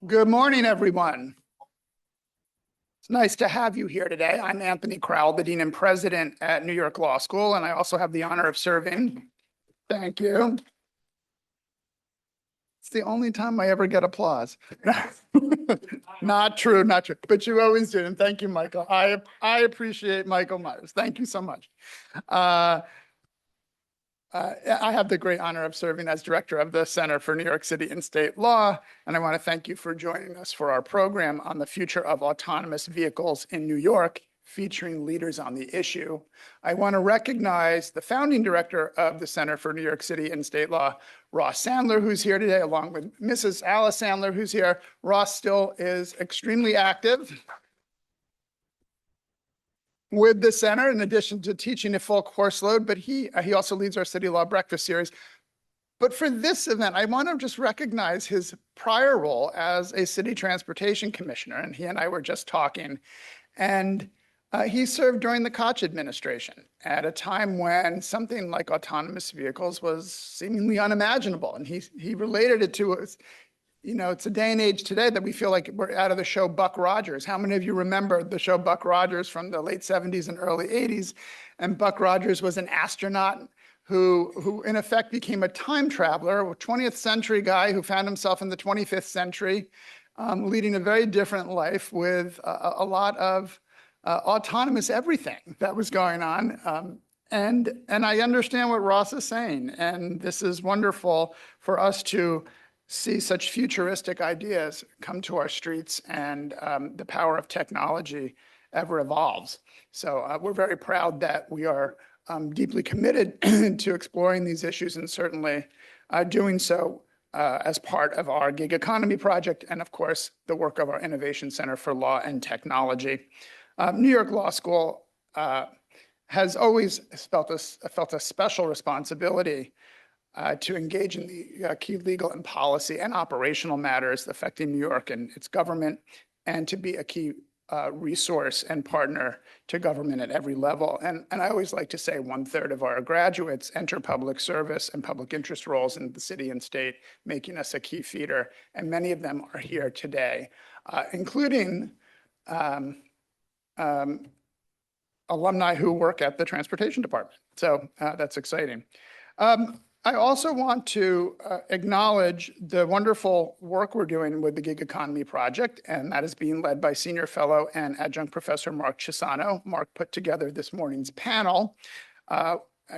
Good morning, everyone. It's nice to have you here today. I'm Anthony Crowell, the Dean and President at New York Law School, and I also have the honor of serving. Thank you. It's the only time I ever get applause. Not true, not true, but you always do, and thank you, Michael. I appreciate Michael Myers. Thank you so much. I have the great honor of serving as director of the Center for New York City and State Law, and I want to thank you for joining us for our program on the future of autonomous vehicles in New York, featuring leaders on the issue. I want to recognize the founding director of the Center for New York City and State Law, Ross Sandler, who's here today, along with Mrs. Alice Sandler, who's here. Ross still is extremely active with the center, in addition to teaching a full course load, but he also leads our City Law Breakfast Series. But for this event, I want to just recognize his prior role as a city transportation commissioner, and he and I were just talking, and he served during the Koch administration at a time when something like autonomous vehicles was seemingly unimaginable, and he related it to us. You know, it's a day and age today that we feel like we're out of the show Buck Rogers. How many of you remember the show Buck Rogers from the late 70s and early 80s? And Buck Rogers was an astronaut who in effect became a time traveler, a 20th century guy who found himself in the 25th century, leading a very different life with a lot of autonomous everything that was going on. And I understand what Ross is saying. And this is wonderful for us to see such futuristic ideas come to our streets, and the power of technology ever evolves. So we're very proud that we are deeply committed to exploring these issues, and certainly doing so as part of our gig economy project, and of course, the work of our Innovation Center for Law and Technology. New York Law School has always felt a special responsibility to engage in the key legal and policy and operational matters affecting New York and its government, and to be a key resource and partner to government at every level. And I always like to say 1/3 of our graduates enter public service and public interest roles in the city and state, making us a key feeder. And many of them are here today, including alumni who work at the transportation department. So that's exciting. I also want to acknowledge the wonderful work we're doing with the Gig Economy Project, and that is being led by Senior Fellow and Adjunct Professor Mark Chiusano. Mark put together this morning's panel,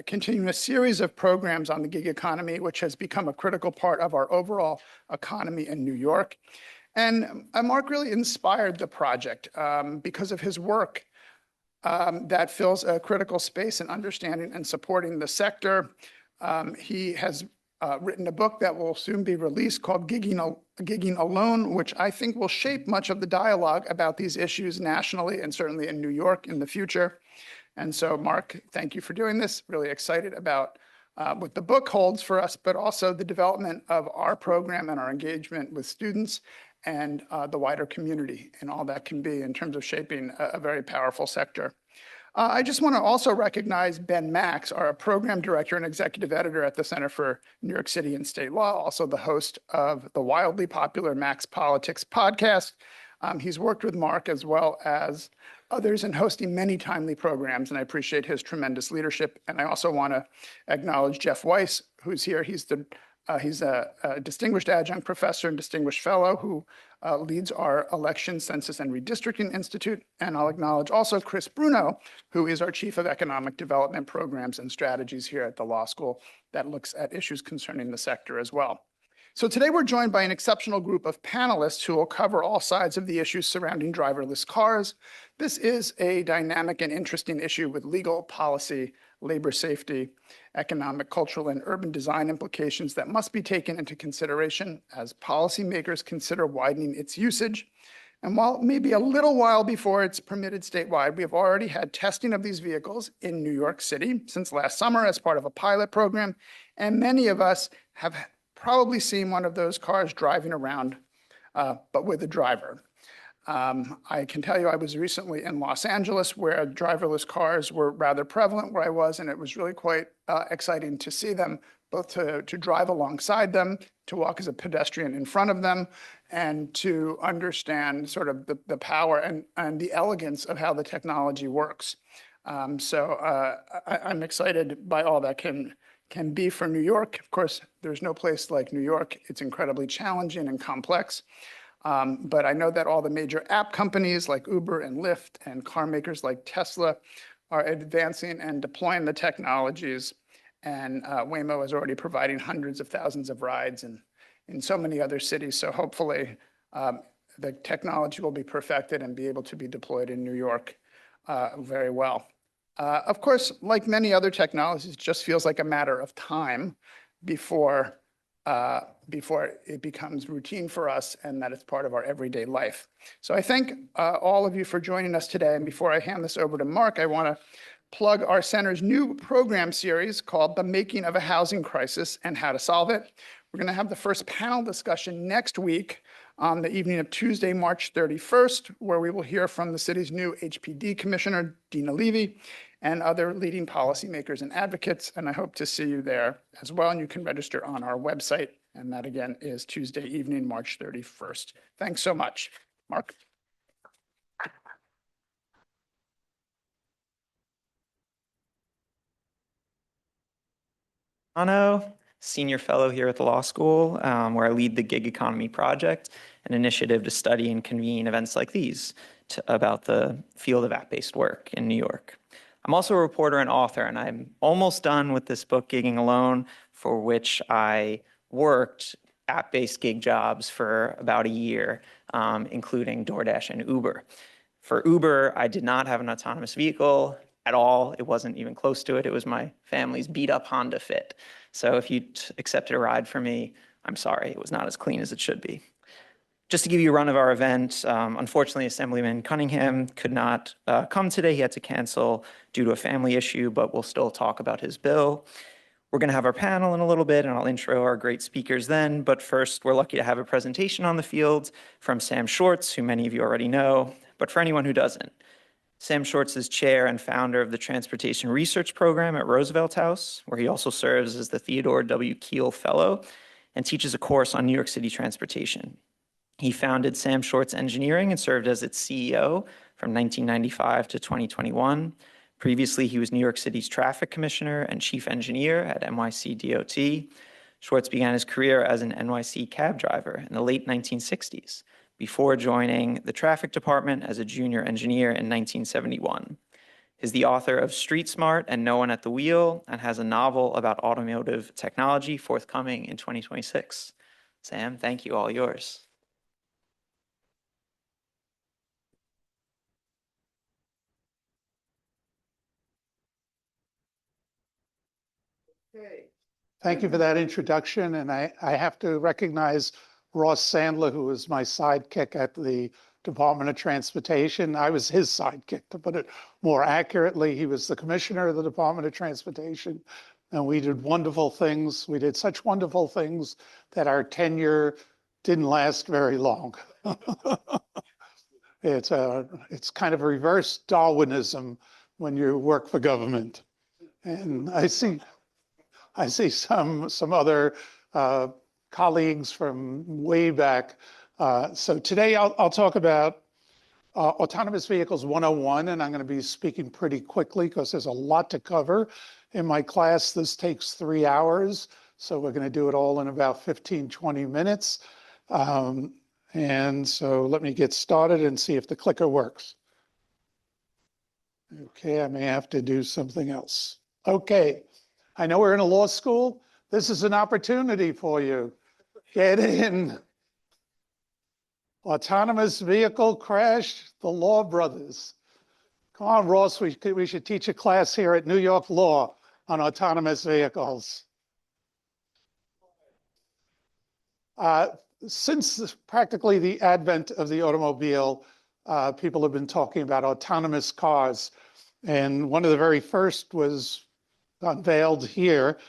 continuing a series of programs on the gig economy, which has become a critical part of our overall economy in New York. And Mark really inspired the project because of his work that fills a critical space in understanding and supporting the sector. He has written a book that will soon be released called Gigging Alone, which I think will shape much of the dialogue about these issues nationally and certainly in New York in the future. And so, Mark, thank you for doing this. Really excited about what the book holds for us, but also the development of our program and our engagement with students and the wider community and all that can be in terms of shaping a very powerful sector. I just want to also recognize Ben Max, our program director and executive editor at the Center for New York City and State Law, also the host of the wildly popular Max Politics podcast. He's worked with Mark as well as others in hosting many timely programs, and I appreciate his tremendous leadership. And I also want to acknowledge Jeff Weiss, who's here. He's a distinguished adjunct professor and distinguished fellow who leads our Election, Census, and Redistricting Institute. And I'll acknowledge also Chris Bruno, who is our Chief of Economic Development Programs and Strategies here at the law school that looks at issues concerning the sector as well. So today we're joined by an exceptional group of panelists who will cover all sides of the issues surrounding driverless cars. This is a dynamic and interesting issue with legal, policy, labor safety, economic, cultural, and urban design implications that must be taken into consideration as policymakers consider widening its usage. And while it may be a little while before it's permitted statewide, we have already had testing of these vehicles in New York City since last summer as part of a pilot program, and many of us have probably seen one of those cars driving around, but with a driver. I can tell you I was recently in Los Angeles where driverless cars were rather prevalent where I was, and it was really quite exciting to see them, both to drive alongside them, to walk as a pedestrian in front of them, and to understand sort of the power and the elegance of how the technology works. I'm excited by all that can be for New York. Of course, there's no place like New York. It's incredibly challenging and complex. But I know that all the major app companies like Uber and Lyft and car makers like Tesla are advancing and deploying the technologies. And Waymo is already providing hundreds of thousands of rides in so many other cities. So hopefully the technology will be perfected and be able to be deployed in New York very well. Of course, like many other technologies, it just feels like a matter of time before it becomes routine for us and that it's part of our everyday life. So I thank all of you for joining us today. And before I hand this over to Mark, I want to plug our center's new program series called The Making of a Housing Crisis and How to Solve It. We're going to have the first panel discussion next week on the evening of Tuesday, March 31st, where we will hear from the city's new HPD Commissioner, Dina Levy, and other leading policymakers and advocates. And I hope to see you there as well. And you can register on our website. And that again is Tuesday evening, March 31st. Thanks so much. Mark. Chiusano, Senior Fellow here at the law school, where I lead the Gig Economy Project, an initiative to study and convene events like these about the field of app-based work in New York. I'm also a reporter and author, and I'm almost done with this book, Gigging Alone, for which I worked app-based gig jobs for about a year, including DoorDash and Uber. For Uber, I did not have an autonomous vehicle at all. It wasn't even close to it. It was my family's beat-up Honda Fit. So if you accepted a ride from me, I'm sorry, it was not as clean as it should be. Just to give you a run of our event, unfortunately, Assemblyman Cunningham could not come today. He had to cancel due to a family issue, but we'll still talk about his bill. We're going to have our panel in a little bit, and I'll intro our great speakers then. But first, we're lucky to have a presentation on the field from Sam Schwartz, who many of you already know, but for anyone who doesn't. Sam Schwartz is chair and founder of the Transportation Research Program at Roosevelt House, where he also serves as the Theodore W. Keel Fellow and teaches a course on New York City transportation. He founded Sam Schwartz Engineering and served as its CEO from 1995 to 2021. Previously, he was New York City's traffic commissioner and chief engineer at NYC DOT. Schwartz began his career as an NYC cab driver in the late 1960s, before joining the traffic department as a junior engineer in 1971. He's the author of Street Smart and No One at the Wheel, and has a novel about automotive technology forthcoming in 2026. Sam, thank you, all yours. Thank you for that introduction. And I have to recognize Ross Sandler, who was my sidekick at the Department of Transportation. I was his sidekick, to put it more accurately. He was the commissioner of the Department of Transportation, and we did wonderful things. We did such wonderful things that our tenure didn't last very long. It's kind of reverse Darwinism when you work for government. And I see some other colleagues from way back. So today I'll talk about Autonomous Vehicles 101, and I'm going to be speaking pretty quickly because there's a lot to cover. In my class, this takes 3 hours, so we're going to do it all in about 15, 20 minutes. And so let me get started and see if the clicker works. Okay, I may have to do something else. Okay, I know we're in a law school. This is an opportunity for you. Get in. Autonomous vehicle crash, the Law Brothers. Come on, Ross, we should teach a class here at New York Law on autonomous vehicles. Since practically the advent of the automobile, people have been talking about autonomous cars. And one of the very first was unveiled here.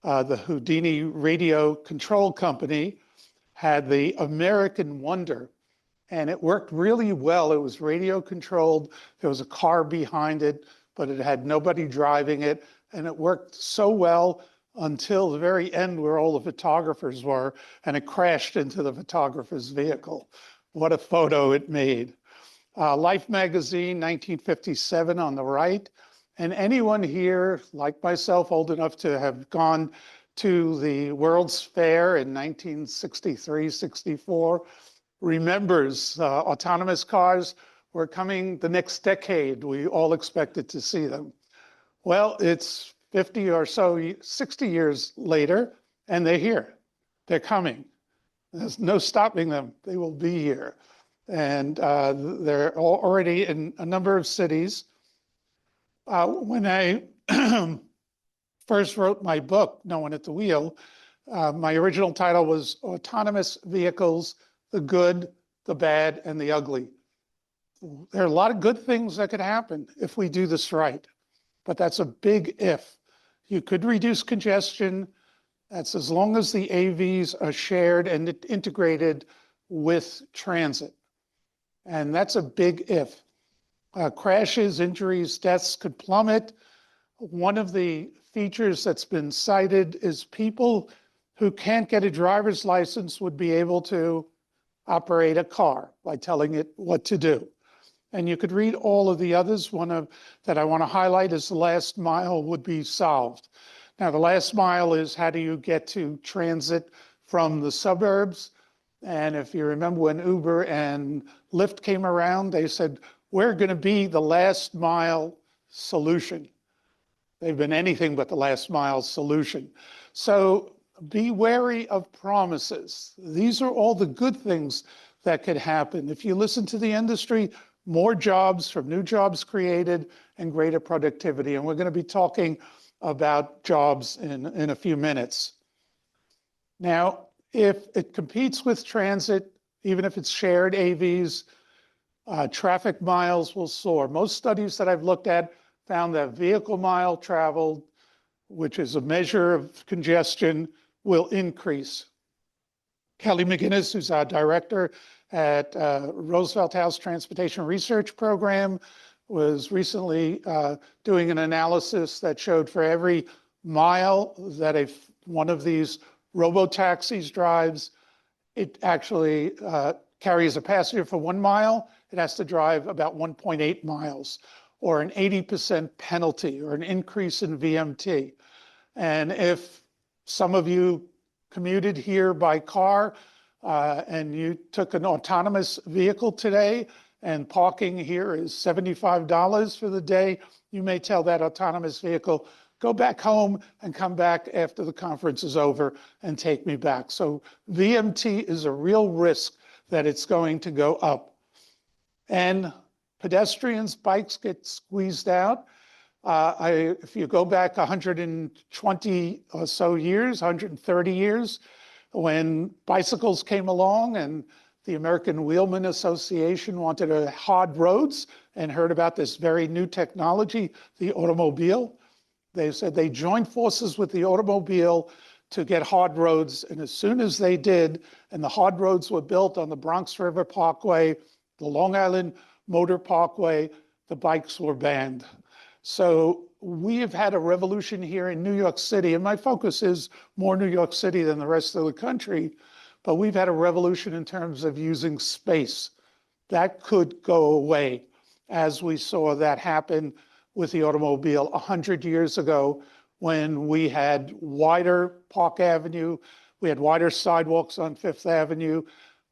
The Houdini Radio Control Company had the American Wonder, and it worked really well. It was radio controlled. There was a car behind it, but it had nobody driving it, and it worked so well until the very end where all the photographers were, and it crashed into the photographer's vehicle. What a photo it made. Life magazine, 1957 on the right. And anyone here, like myself, old enough to have gone to the World's Fair in 1963, 64, remembers autonomous cars were coming the next decade. We all expected to see them. Well, it's 50 or so, 60 years later, and they're here. They're coming. There's no stopping them. They will be here. And they're already in a number of cities. When I first wrote my book, No One at the Wheel, my original title was Autonomous Vehicles, the Good, the Bad, and the Ugly. There are a lot of good things that could happen if we do this right, but that's a big if. You could reduce congestion. That's as long as the AVs are shared and integrated with transit. And that's a big if. Crashes, injuries, deaths could plummet. One of the features that's been cited is people who can't get a driver's license would be able to operate a car by telling it what to do. And you could read all of the others. One that I want to highlight is the last mile would be solved. Now, the last mile is how do you get to transit from the suburbs? And if you remember when Uber and Lyft came around, they said, we're going to be the last mile solution. They've been anything but the last mile solution. So be wary of promises. These are all the good things that could happen. If you listen to the industry, more jobs from new jobs created and greater productivity. And we're going to be talking about jobs in a few minutes. Now, if it competes with transit, even if it's shared AVs, traffic miles will soar. Most studies that I've looked at found that vehicle mile traveled, which is a measure of congestion, will increase. Kelly McGinnis, who's our director at Roosevelt House Transportation Research Program, was recently doing an analysis that showed for every mile that one of these robo-taxis drives, it actually carries a passenger for 1 mile. It has to drive about 1.8 miles, or an 80% penalty, or an increase in VMT. And if some of you commuted here by car and you took an autonomous vehicle today, and parking here is $75 for the day, you may tell that autonomous vehicle, go back home and come back after the conference is over and take me back. So VMT is a real risk that it's going to go up. And pedestrians, bikes get squeezed out. If you go back 120 or so years, 130 years, when bicycles came along and the American Wheelman Association wanted hard roads and heard about this very new technology, the automobile, they said they joined forces with the automobile to get hard roads. And as soon as they did, and the hard roads were built on the Bronx River Parkway, the Long Island Motor Parkway, the bikes were banned. So we have had a revolution here in New York City, and my focus is more New York City than the rest of the country, but we've had a revolution in terms of using space. That could go away, as we saw that happen with the automobile 100 years ago, when we had wider Park Avenue, we had wider sidewalks on Fifth Avenue.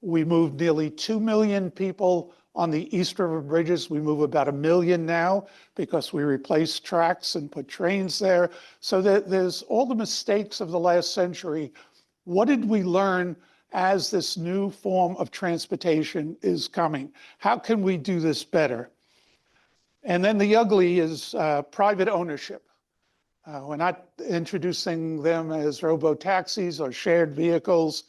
We moved nearly 2 million people on the East River bridges. We move about 1 million now because we replaced tracks and put trains there. So there's all the mistakes of the last century. What did we learn as this new form of transportation is coming? How can we do this better? And then the ugly is private ownership. We're not introducing them as robo-taxis or shared vehicles.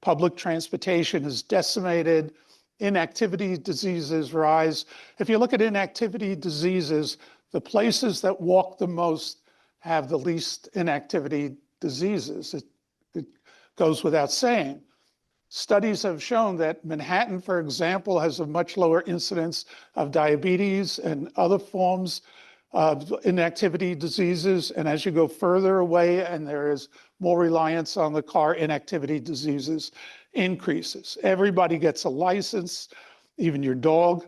Public transportation is decimated. Inactivity diseases rise. If you look at inactivity diseases, the places that walk the most have the least inactivity diseases. It goes without saying. Studies have shown that Manhattan, for example, has a much lower incidence of diabetes and other forms inactivity diseases. And as you go further away and there is more reliance on the car, inactivity diseases increases. Everybody gets a license, even your dog,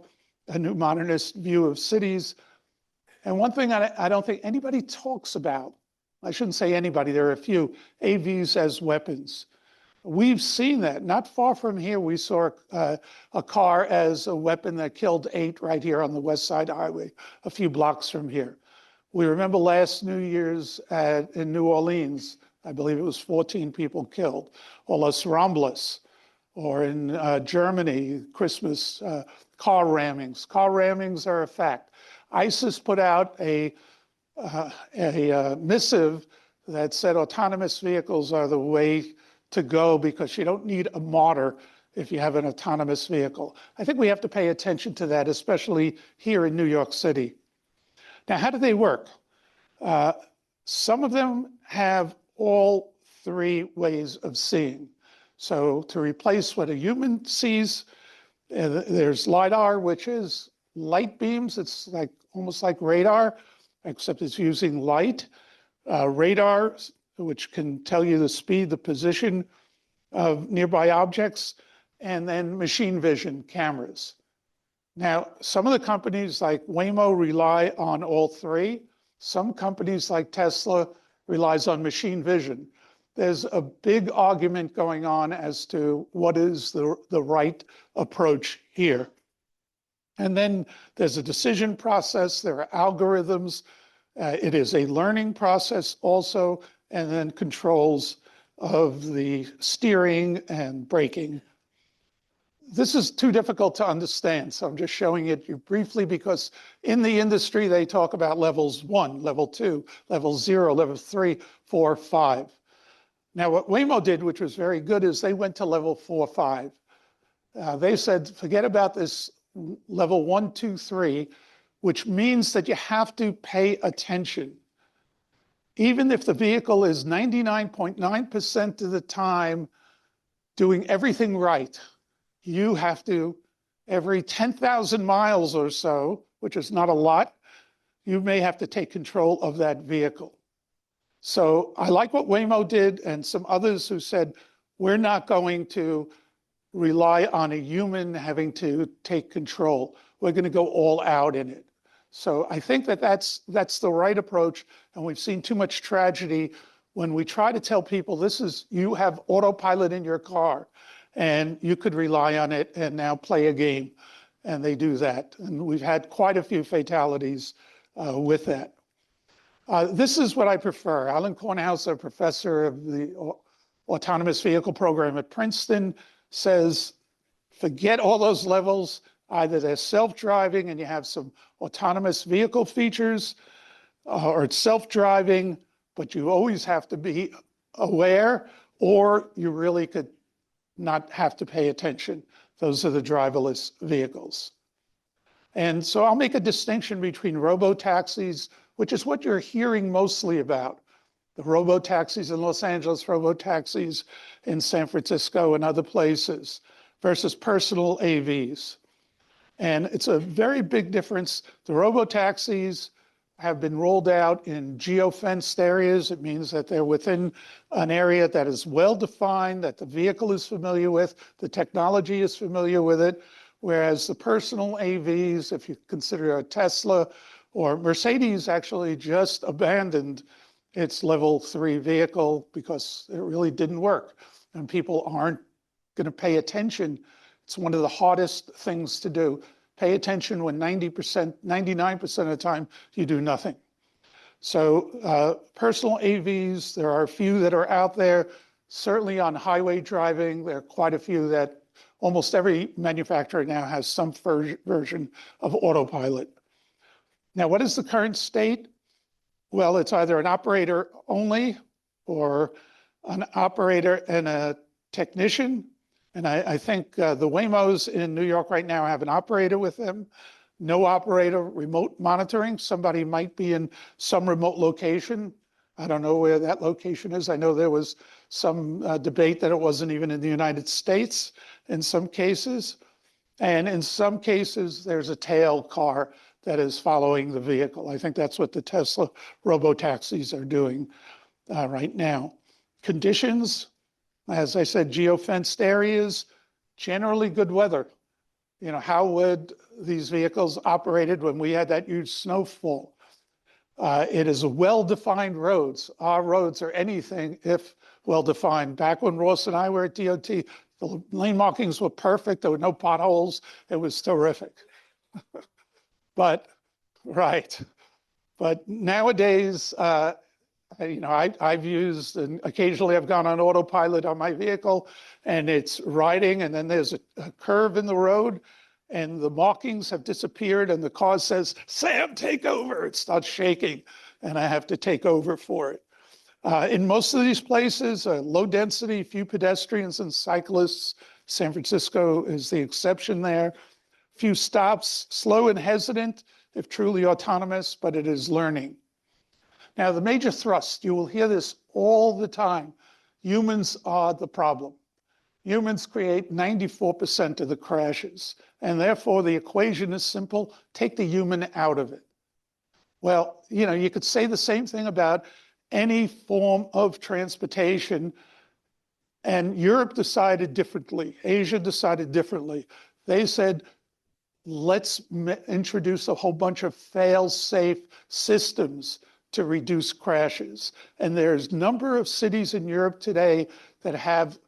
a new modernist view of cities. And one thing I don't think anybody talks about, I shouldn't say anybody, there are a few, AVs as weapons. We've seen that. Not far from here, we saw a car as a weapon that killed 8 right here on the West Side Highway, a few blocks from here. We remember last New Year's in New Orleans, I believe it was 14 people killed, or Los Rambles, or in Germany, Christmas, car rammings. Car rammings are a fact. ISIS put out a missive that said autonomous vehicles are the way to go because you don't need a martyr if you have an autonomous vehicle. I think we have to pay attention to that, especially here in New York City. Now, how do they work? Some of them have all 3 ways of seeing. So to replace what a human sees, there's LiDAR, which is light beams. It's like almost like radar, except it's using light. Radar, which can tell you the speed, the position of nearby objects, and then machine vision cameras. Now, some of the companies like Waymo rely on all 3. Some companies like Tesla relies on machine vision. There's a big argument going on as to what is the right approach here. And then there's a decision process, there are algorithms, it is a learning process also, and then controls of the steering and braking. This is too difficult to understand, so I'm just showing it you briefly because in the industry they talk about levels 1, level 2, level 0, level 3, 4, 5. Now what Waymo did, which was very good, is they went to level 4, 5. They said, forget about this level 1, 2, 3, which means that you have to pay attention. Even if the vehicle is 99.9% of the time doing everything right, you have to, every 10,000 miles or so, which is not a lot, you may have to take control of that vehicle. So I like what Waymo did and some others who said, we're not going to rely on a human having to take control. We're going to go all out in it. So I think that that's the right approach. And we've seen too much tragedy when we try to tell people this is, you have autopilot in your car and you could rely on it and now play a game. And they do that. And we've had quite a few fatalities with that. This is what I prefer. Alan Kornhauser, a professor of the autonomous vehicle program at Princeton, says, forget all those levels. Either they're self-driving and you have some autonomous vehicle features, or it's self-driving, but you always have to be aware, or you really could not have to pay attention. Those are the driverless vehicles. And so I'll make a distinction between robo-taxis, which is what you're hearing mostly about. The robo-taxis in Los Angeles, robo-taxis in San Francisco and other places, versus personal AVs. And it's a very big difference. The robo-taxis have been rolled out in geo-fenced areas. It means that they're within an area that is well-defined, that the vehicle is familiar with, the technology is familiar with it, whereas the personal AVs, if you consider a Tesla, or Mercedes actually just abandoned its level 3 vehicle because it really didn't work. And people aren't going to pay attention. It's one of the hardest things to do. Pay attention when 90%, 99% of the time you do nothing. So personal AVs, there are a few that are out there. Certainly on highway driving, there are quite a few that almost every manufacturer now has some version of autopilot. Now, what is the current state? Well, it's either an operator only or an operator and a technician. And I think the Waymos in New York right now have an operator with them. No operator, remote monitoring. Somebody might be in some remote location. I don't know where that location is. I know there was some debate that it wasn't even in the United States in some cases. And in some cases, there's a tail car that is following the vehicle. I think that's what the Tesla robotaxis are doing right now. Conditions, as I said, geofenced areas, generally good weather. You know, how would these vehicles operated when we had that huge snowfall? It is well-defined roads. Our roads are anything if well-defined. Back when Ross and I were at DOT, the lane markings were perfect. There were no potholes. It was terrific. But, right. But nowadays, I've used, and occasionally I've gone on autopilot on my vehicle, and it's riding, and then there's a curve in the road, and the markings have disappeared, and the car says, "Sam, take over." It starts shaking, and I have to take over for it. In most of these places, low density, few pedestrians and cyclists. San Francisco is the exception there. Few stops, slow and hesitant, if truly autonomous, but it is learning. Now, the major thrust, you will hear this all the time. Humans are the problem. Humans create 94% of the crashes, and therefore the equation is simple: take the human out of it. Well, you know, you could say the same thing about any form of transportation, and Europe decided differently. Asia decided differently. They said, let's introduce a whole bunch of fail-safe systems to reduce crashes. And there's a number of cities in Europe today that have,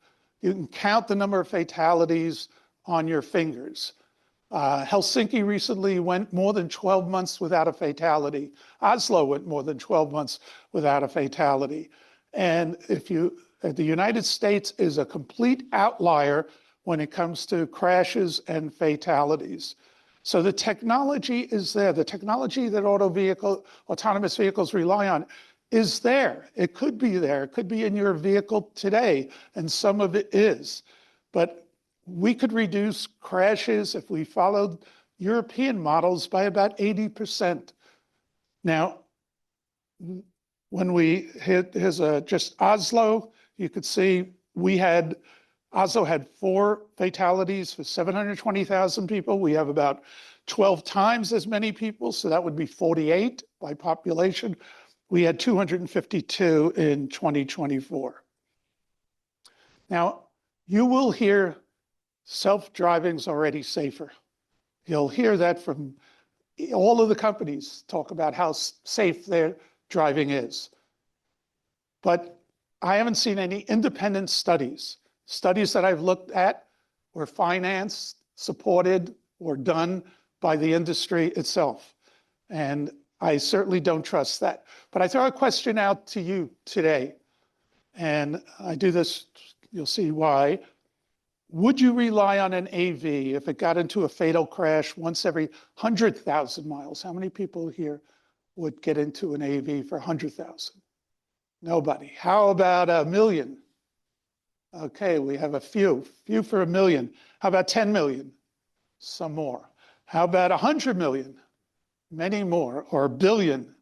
you can count the number of fatalities on your fingers. Helsinki recently went more than 12 months without a fatality. Oslo went more than 12 months without a fatality. And the United States is a complete outlier when it comes to crashes and fatalities. So the technology is there. The technology that autonomous vehicles rely on is there. It could be there. It could be in your vehicle today, and some of it is. But we could reduce crashes if we followed European models by about 80%. Now, when here's just Oslo, you could see Oslo had 4 fatalities for 720,000 people. We have about 12 times as many people, so that would be 48 by population. We had 252 in 2024. Now, you will hear self-driving's already safer. You'll hear that from all of the companies talk about how safe their driving is. But I haven't seen any independent studies. Studies that I've looked at were financed, supported, or done by the industry itself. And I certainly don't trust that. But I throw a question out to you today, and I do this, you'll see why. Would you rely on an AV if it got into a fatal crash once every 100,000 miles? How many people here would get into an AV for 100,000? Nobody. How about 1 million? Okay, we have a few for 1 million. How about 10 million? Some more. How about 100 million? Many more, or 1 billion.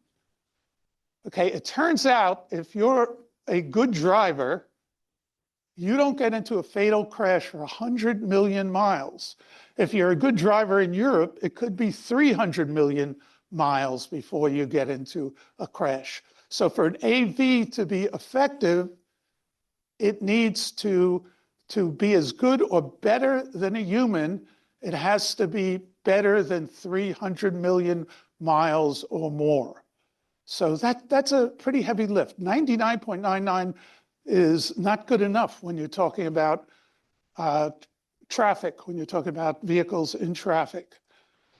Okay, it turns out if you're a good driver, you don't get into a fatal crash for 100 million miles. If you're a good driver in Europe, it could be 300 million miles before you get into a crash. So for an AV to be effective, it needs to be as good or better than a human. It has to be better than 300 million miles or more. So that's a pretty heavy lift. 99.99 is not good enough when you're talking about traffic, when you're talking about vehicles in traffic.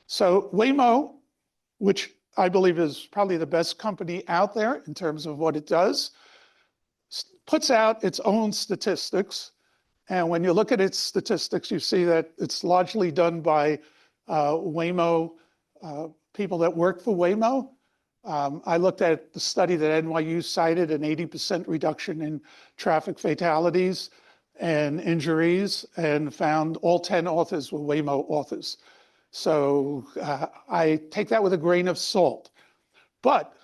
So Waymo, which I believe is probably the best company out there in terms of what it does, puts out its own statistics. And when you look at its statistics, you see that it's largely done by Waymo, people that work for Waymo. I looked at the study that NYU cited, an 80% reduction in traffic fatalities and injuries, and found all 10 authors were Waymo authors. So I take that with a grain of salt. But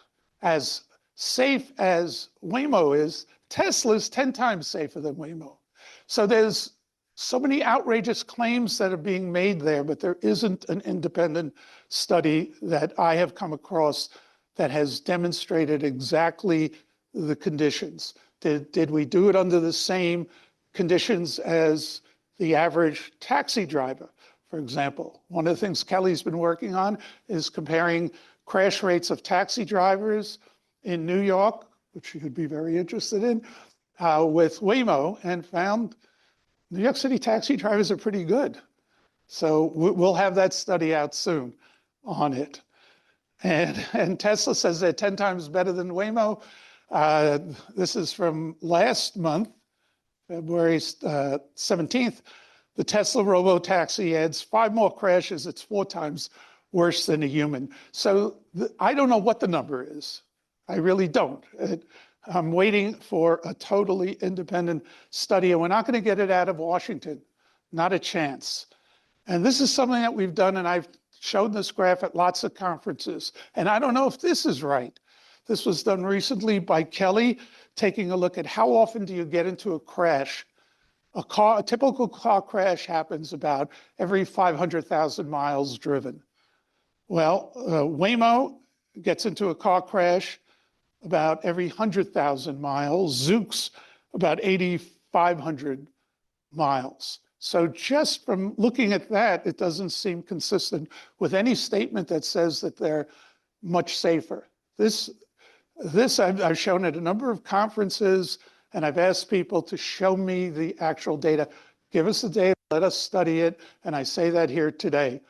as safe as Waymo is, Tesla's 10 times safer than Waymo. So there's so many outrageous claims that are being made there, but there isn't an independent study that I have come across that has demonstrated exactly the conditions. Did we do it under the same conditions as the average taxi driver, for example? One of the things Kelly's been working on is comparing crash rates of taxi drivers in New York, which you'd be very interested in, with Waymo, and found New York City taxi drivers are pretty good. So we'll have that study out soon on it. And Tesla says they're 10 times better than Waymo. This is from last month, February 17th. The Tesla robo-taxi adds 5 more crashes. It's 4 times worse than a human. So I don't know what the number is. I really don't. I'm waiting for a totally independent study, and we're not going to get it out of Washington. Not a chance. And this is something that we've done, and I've shown this graph at lots of conferences. And I don't know if this is right. This was done recently by Kelly, taking a look at how often do you get into a crash. A typical car crash happens about every 500,000 miles driven. Well, Waymo gets into a car crash about every 100,000 miles, Zoox about 8,500 miles. So just from looking at that, it doesn't seem consistent with any statement that says that they're much safer. This I've shown at a number of conferences, and I've asked people to show me the actual data. Give us the data, let us study it, and I say that here today.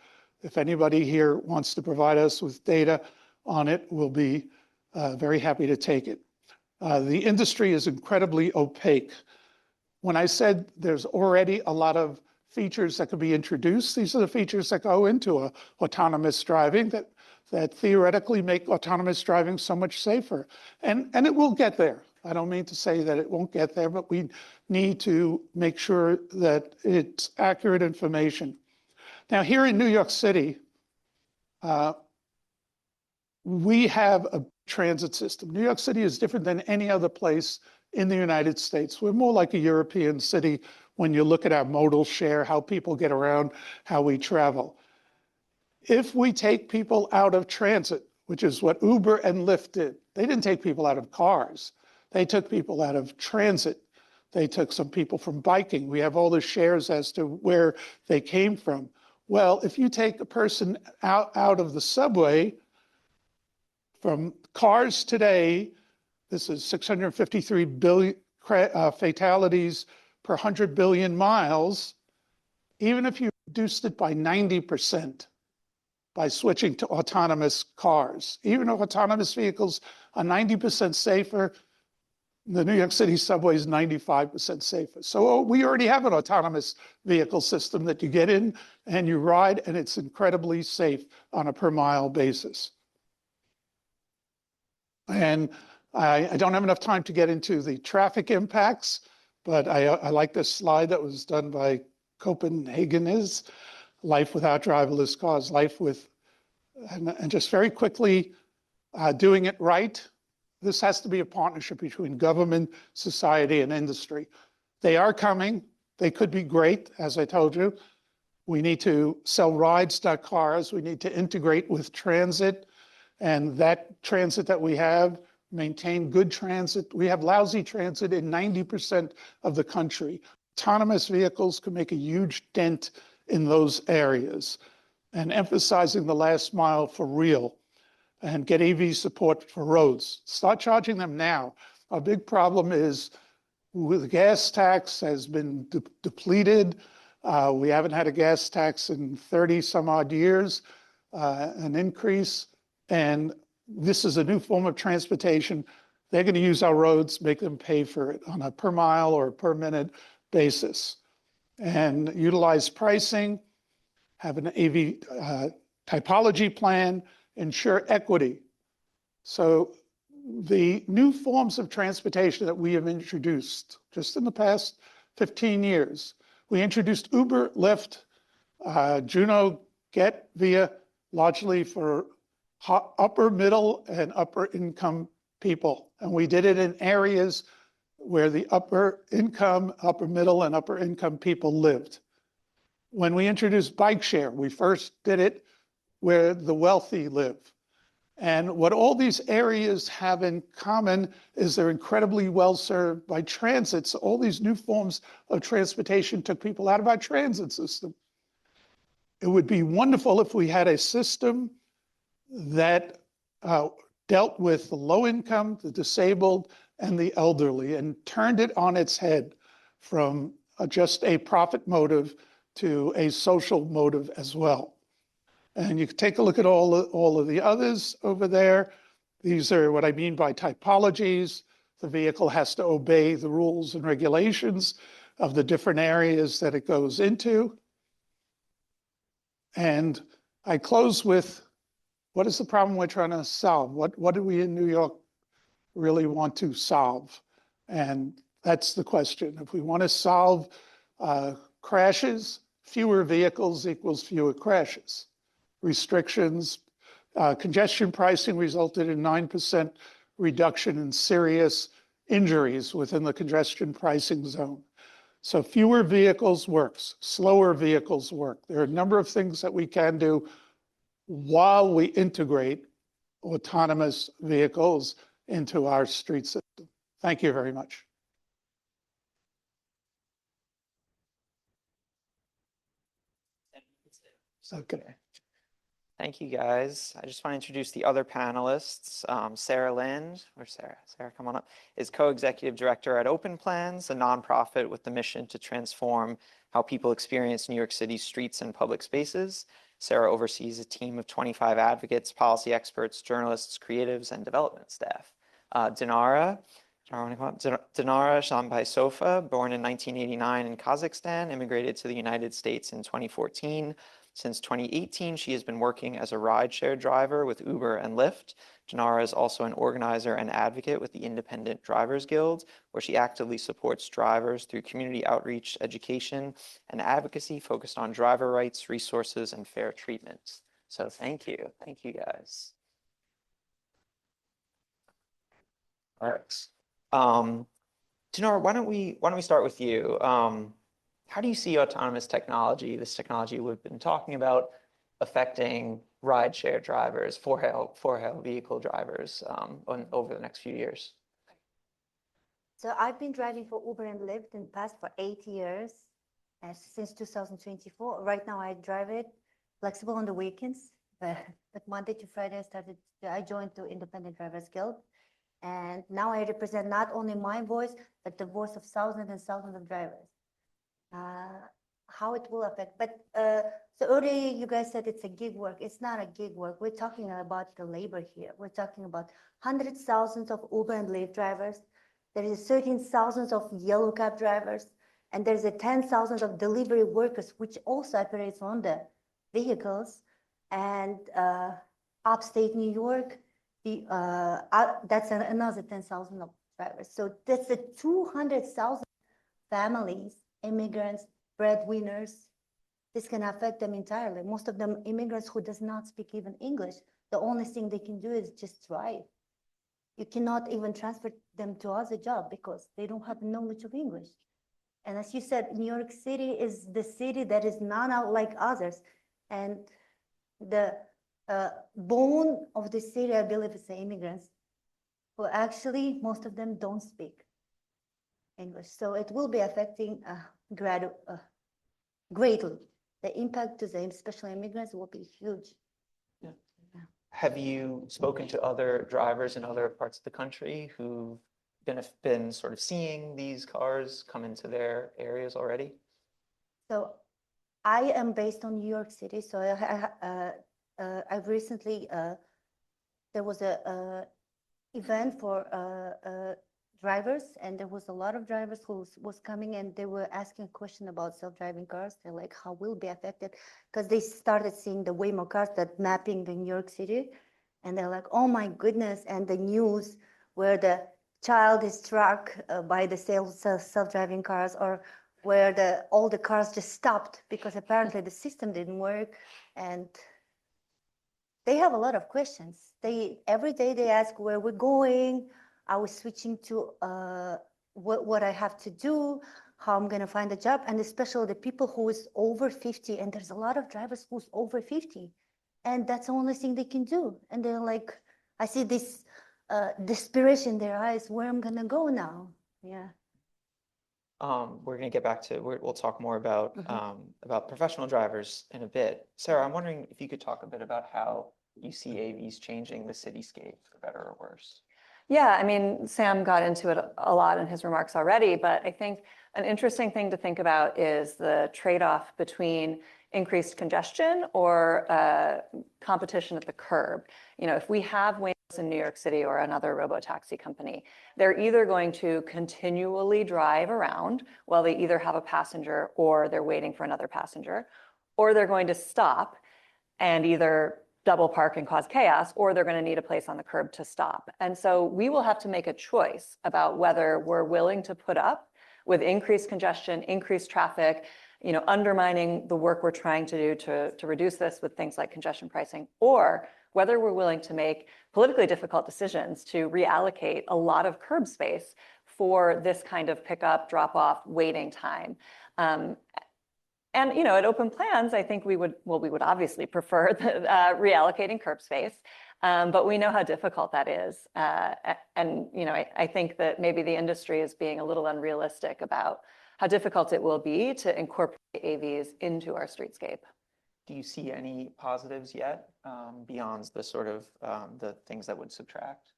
If anybody here wants to provide us with data on it, we'll be very happy to take it. The industry is incredibly opaque. When I said there's already a lot of features that could be introduced, these are the features that go into autonomous driving that theoretically make autonomous driving so much safer. And it will get there. I don't mean to say that it won't get there, but we need to make sure that it's accurate information. Now, here in New York City, we have a transit system. New York City is different than any other place in the United States. We're more like a European city when you look at our modal share, how people get around, how we travel. If we take people out of transit, which is what Uber and Lyft did, they didn't take people out of cars. They took people out of transit. They took some people from biking. We have all the shares as to where they came from. Well, if you take a person out of the subway, from cars today, this is 653 billion fatalities per 100 billion miles. Even if you reduced it by 90% by switching to autonomous cars, even if autonomous vehicles are 90% safer, the New York City subway is 95% safer. So we already have an autonomous vehicle system that you get in and you ride, and it's incredibly safe on a per mile basis. And I don't have enough time to get into the traffic impacts, but I like this slide that was done by Copenhagen's Life Without Driverless Cars, and just very quickly, doing it right. This has to be a partnership between government, society, and industry. They are coming. They could be great, as I told you. We need to sell rides, not cars. We need to integrate with transit. And that transit that we have, maintain good transit. We have lousy transit in 90% of the country. Autonomous vehicles can make a huge dent in those areas. And emphasizing the last mile for real. And get AV support for roads. Start charging them now. Our big problem is the gas tax has been depleted. We haven't had a gas tax in 30 some odd years, an increase. And this is a new form of transportation. They're going to use our roads, make them pay for it on a per mile or per minute basis. And utilize pricing, have an AV typology plan, ensure equity. So the new forms of transportation that we have introduced just in the past 15 years, we introduced Uber, Lyft, Juno, Get, Via, largely for upper middle and upper income people. And we did it in areas where the upper income, upper middle, and upper income people lived. When we introduced bike share, we first did it where the wealthy live. And what all these areas have in common is they're incredibly well served by transit. So all these new forms of transportation took people out of our transit system. It would be wonderful if we had a system that dealt with the low income, the disabled, and the elderly, and turned it on its head from just a profit motive to a social motive as well. And you can take a look at all of the others over there. These are what I mean by typologies. The vehicle has to obey the rules and regulations of the different areas that it goes into. And I close with, what is the problem we're trying to solve? What do we in New York really want to solve? And that's the question. If we want to solve crashes, fewer vehicles equals fewer crashes. Restrictions, congestion pricing resulted in 9% reduction in serious injuries within the congestion pricing zone. So fewer vehicles works, slower vehicles work. There are a number of things that we can do while we integrate autonomous vehicles into our street system. Thank you very much. Okay. Thank you, guys. I just want to introduce the other panelists. Sara Lind, where's Sara? Sara, come on up, is co-executive director at Open Plans, a nonprofit with the mission to transform how people experience New York City's streets and public spaces. Sara oversees a team of 25 advocates, policy experts, journalists, creatives, and development staff. Dinara Zhanpeissova, born in 1989 in Kazakhstan, immigrated to the United States in 2014. Since 2018, she has been working as a rideshare driver with Uber and Lyft. Dinara is also an organizer and advocate with the Independent Drivers Guild, where she actively supports drivers through community outreach, education, and advocacy focused on driver rights, resources, and fair treatment. So thank you. Thank you, guys. All right. Dinara, why don't we start with you? How do you see autonomous technology, this technology we've been talking about, affecting rideshare drivers, for-hire vehicle drivers over the next few years? So I've been driving for Uber and Lyft in the past for 8 years, since 2024. Right now I drive it flexible on the weekends, but Monday to Friday I joined the Independent Drivers Guild. And now I represent not only my voice, but the voice of thousands and thousands of drivers. How it will affect. But so earlier you guys said it's a gig work. It's not a gig work. We're talking about the labor here. We're talking about hundreds of thousands of Uber and Lyft drivers. There is 13,000 of yellow cab drivers, and there's a 10,000 of delivery workers, which also operates on the vehicles. And upstate New York, that's another 10,000 of drivers. So that's the 200,000 families, immigrants, breadwinners. This can affect them entirely. Most of them immigrants who does not speak even English. The only thing they can do is just drive. You cannot even transfer them to other job because they don't have knowledge of English. And as you said, New York City is the city that is not out like others. And the bone of the city, I believe, is the immigrants, who actually, most of them don't speak English. So it will be affecting greatly. The impact to them, especially immigrants, will be huge. Yeah. Have you spoken to other drivers in other parts of the country who've been sort of seeing these cars come into their areas already? So I am based on New York City. So I've recently, there was a event for drivers, and there was a lot of drivers who was coming, and they were asking a question about self-driving cars. They're like, how will be affected? Because they started seeing the Waymo cars that mapping the New York City, and they're like, oh my goodness. And the news where the child is struck by the self-driving cars, or where all the cars just stopped because apparently the system didn't work. And they have a lot of questions. Every day they ask where we're going. Are we switching to what I have to do, how I'm going to find a job, and especially the people who is over 50, and there's a lot of drivers who's over 50, and that's the only thing they can do. And they're like, I see this desperation in their eyes, where I'm going to go now. Yeah. We're going to get back to, we'll talk more about professional drivers in a bit. Sarah, I'm wondering if you could talk a bit about how you see AVs changing the cityscape for better or worse. Yeah, I mean, Sam got into it a lot in his remarks already, but I think an interesting thing to think about is the trade-off between increased congestion or competition at the curb. You know, if we have Waymo in New York City or another robotaxi company, they're either going to continually drive around while they either have a passenger or they're waiting for another passenger, or they're going to stop and either double park and cause chaos, or they're going to need a place on the curb to stop. And so we will have to make a choice about whether we're willing to put up with increased congestion, increased traffic, you know, undermining the work we're trying to do to reduce this with things like congestion pricing, or whether we're willing to make politically difficult decisions to reallocate a lot of curb space for this kind of pickup, drop off, waiting time. And, you know, at open plans, I think we would obviously prefer the, reallocating curb space, but we know how difficult that is. And, you know, I think that maybe the industry is being a little unrealistic about how difficult it will be to incorporate AVs into our streetscape. Do you see any positives yet beyond the sort of the things that would subtract?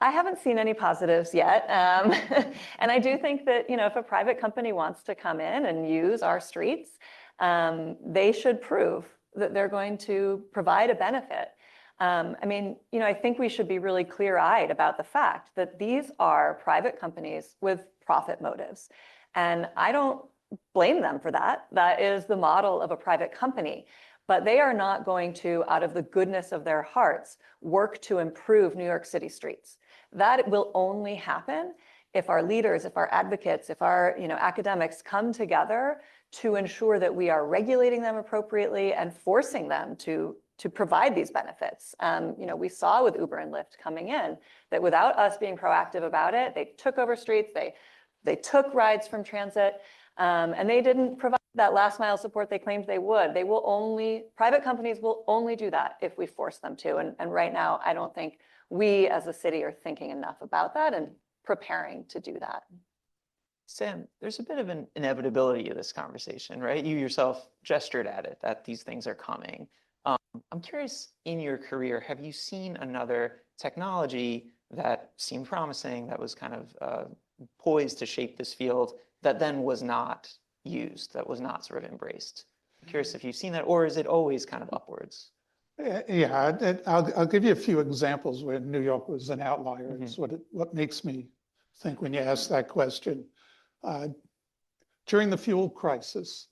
I haven't seen any positives yet. And I do think that, you know, if a private company wants to come in and use our streets, they should prove that they're going to provide a benefit. I mean, you know, I think we should be really clear-eyed about the fact that these are private companies with profit motives. And I don't blame them for that. That is the model of a private company. But they are not going to, out of the goodness of their hearts, work to improve New York City streets. That will only happen if our leaders, if our advocates, if our, you know, academics come together to ensure that we are regulating them appropriately and forcing them to provide these benefits. You know, we saw with Uber and Lyft coming in that without us being proactive about it, they took over streets, they took rides from transit, and they didn't provide that last mile support they claimed they would. They will only, private companies will only do that if we force them to. And right now, I don't think we as a city are thinking enough about that and preparing to do that. Sam, there's a bit of an inevitability of this conversation, right? You yourself gestured at it, that these things are coming. I'm curious, in your career, have you seen another technology that seemed promising, that was kind of poised to shape this field, that then was not used, that was not sort of embraced? I'm curious if you've seen that, or is it always kind of upwards? Yeah, I'll give you a few examples where New York was an outlier. It's what makes me think when you ask that question. During the fuel crisis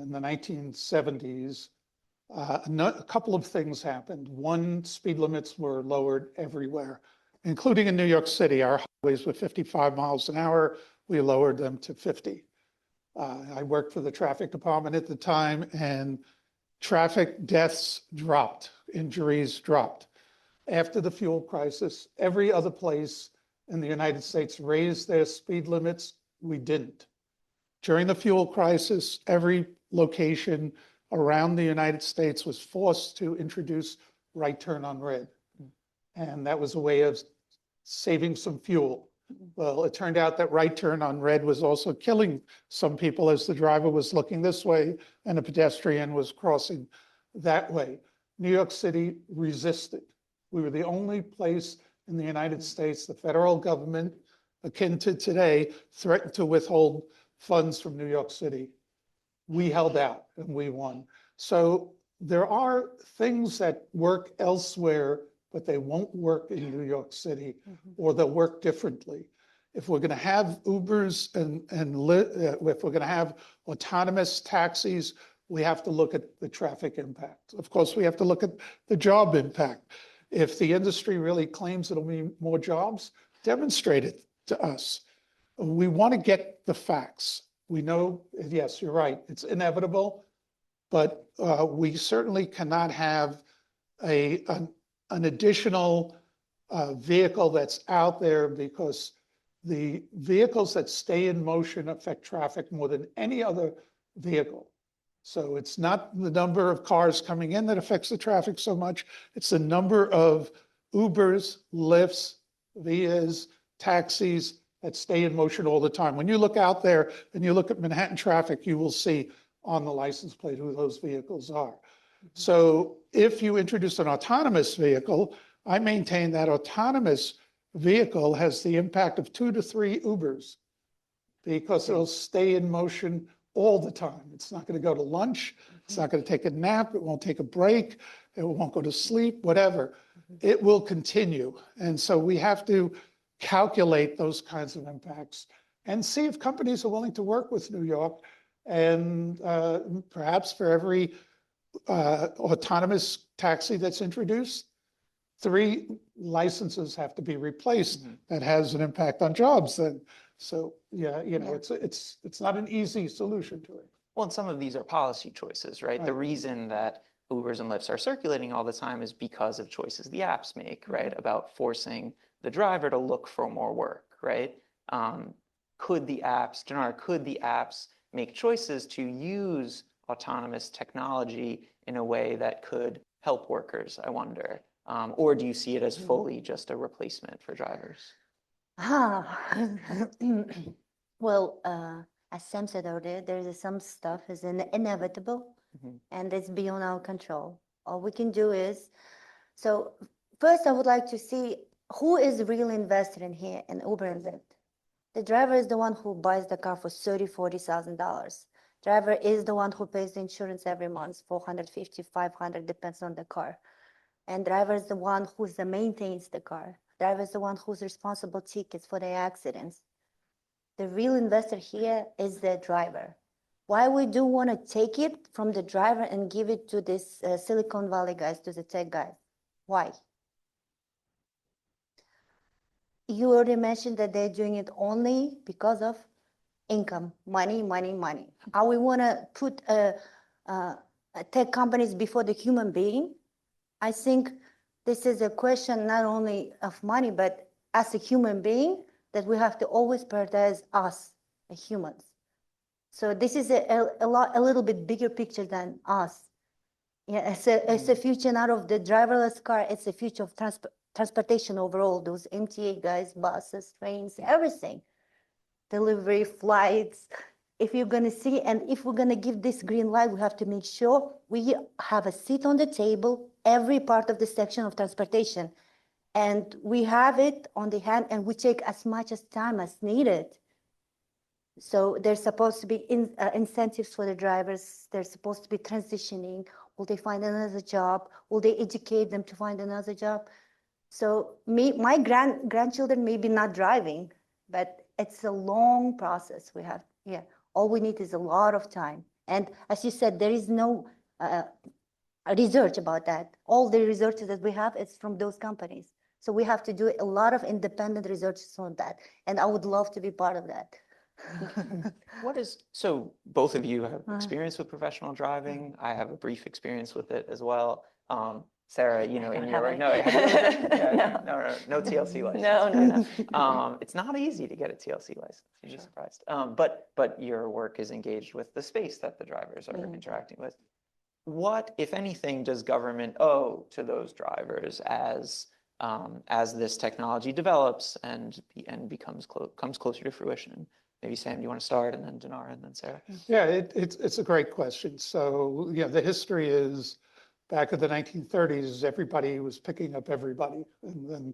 in the 1970s, a couple of things happened. One, speed limits were lowered everywhere, including in New York City. Our highways were 55 miles an hour. We lowered them to 50. I worked for the traffic department at the time, and traffic deaths dropped, injuries dropped. After the fuel crisis, every other place in the United States raised their speed limits. We didn't. During the fuel crisis, every location around the United States was forced to introduce right turn on red. And that was a way of saving some fuel. Well, it turned out that right turn on red was also killing some people as the driver was looking this way and a pedestrian was crossing that way. New York City resisted. We were the only place in the United States, the federal government, akin to today, threatened to withhold funds from New York City. We held out and we won. So there are things that work elsewhere, but they won't work in New York City, or they'll work differently. If we're going to have Ubers and if we're going to have autonomous taxis, we have to look at the traffic impact. Of course, we have to look at the job impact. If the industry really claims it'll mean more jobs, demonstrate it to us. We want to get the facts. We know, yes, you're right, it's inevitable, but we certainly cannot have an additional vehicle that's out there because the vehicles that stay in motion affect traffic more than any other vehicle. So it's not the number of cars coming in that affects the traffic so much. It's the number of Ubers, Lyfts, Vias, taxis that stay in motion all the time. When you look out there and you look at Manhattan traffic, you will see on the license plate who those vehicles are. So if you introduce an autonomous vehicle, I maintain that autonomous vehicle has the impact of 2 to 3 Ubers because it'll stay in motion all the time. It's not going to go to lunch. It's not going to take a nap. It won't take a break. It won't go to sleep, whatever. It will continue. And so we have to calculate those kinds of impacts and see if companies are willing to work with New York. And perhaps for every autonomous taxi that's introduced, 3 licenses have to be replaced. That has an impact on jobs then. So yeah, you know, it's not an easy solution to it. Well, and some of these are policy choices, right? The reason that Ubers and Lyfts are circulating all the time is because of choices the apps make, right? About forcing the driver to look for more work, right? Could the apps make choices to use autonomous technology in a way that could help workers, I wonder? Or do you see it as fully just a replacement for drivers? Well, as Sam said earlier, there's some stuff is inevitable and it's beyond our control. All we can do is, so first I would like to see who is really invested in here in Uber and Lyft. The driver is the one who buys the car for $30,000, $40,000. Driver is the one who pays the insurance every month, $450, $500, depends on the car. And driver is the one who maintains the car. Driver is the one who's responsible tickets for the accidents. The real investor here is the driver. Why we do want to take it from the driver and give it to this Silicon Valley guys, to the tech guys? Why? You already mentioned that they're doing it only because of income, money, money, money. How we want to put tech companies before the human being? I think this is a question not only of money, but as a human being, that we have to always prioritize us, as humans. So this is a little bit bigger picture than us. Yeah, it's a future not of the driverless car, it's a future of transportation overall, those MTA guys, buses, trains, everything. Delivery, flights. If you're going to see, and if we're going to give this green light, we have to make sure we have a seat on the table, every part of the section of transportation. And we have it on the hand and we take as much as time as needed. So there's supposed to be incentives for the drivers. They're supposed to be transitioning. Will they find another job? Will they educate them to find another job? So my grandchildren may be not driving, but it's a long process we have. Yeah, all we need is a lot of time. And as you said, there is no research about that. All the research that we have is from those companies. So we have to do a lot of independent research on that. And I would love to be part of that. So both of you have experience with professional driving. I have a brief experience with it as well. Sarah, you know, in your no TLC license. No. It's not easy to get a TLC license. You're just surprised. But your work is engaged with the space that the drivers are interacting with. What, if anything, does government owe to those drivers as this technology develops and comes closer to fruition? Maybe Sam, do you want to start, and then Dinara, and then Sarah? Yeah, it's a great question. So yeah, the history is back in the 1930s, everybody was picking up everybody, and then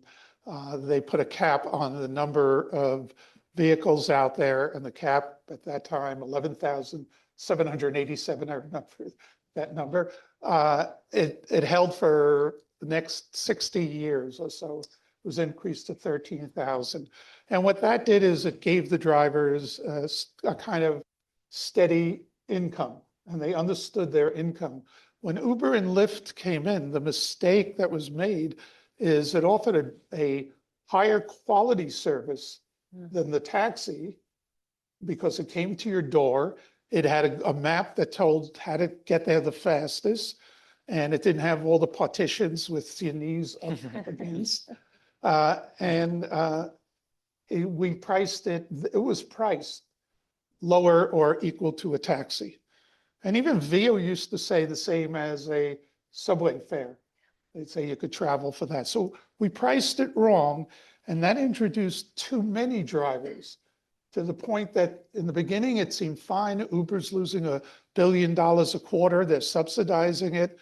they put a cap on the number of vehicles out there, and the cap at that time, 11,787, I remember that number. It held for the next 60 years or so. It was increased to 13,000. And what that did is it gave the drivers a kind of steady income, and they understood their income. When Uber and Lyft came in, the mistake that was made is it offered a higher quality service than the taxi because it came to your door. It had a map that told how to get there the fastest, and it didn't have all the partitions with your knees up against. we priced it, it was priced lower or equal to a taxi. And even VIO used to say the same as a subway fare. They'd say you could travel for that. So we priced it wrong, and that introduced too many drivers to the point that in the beginning it seemed fine. Uber's losing $1 billion a quarter. They're subsidizing it.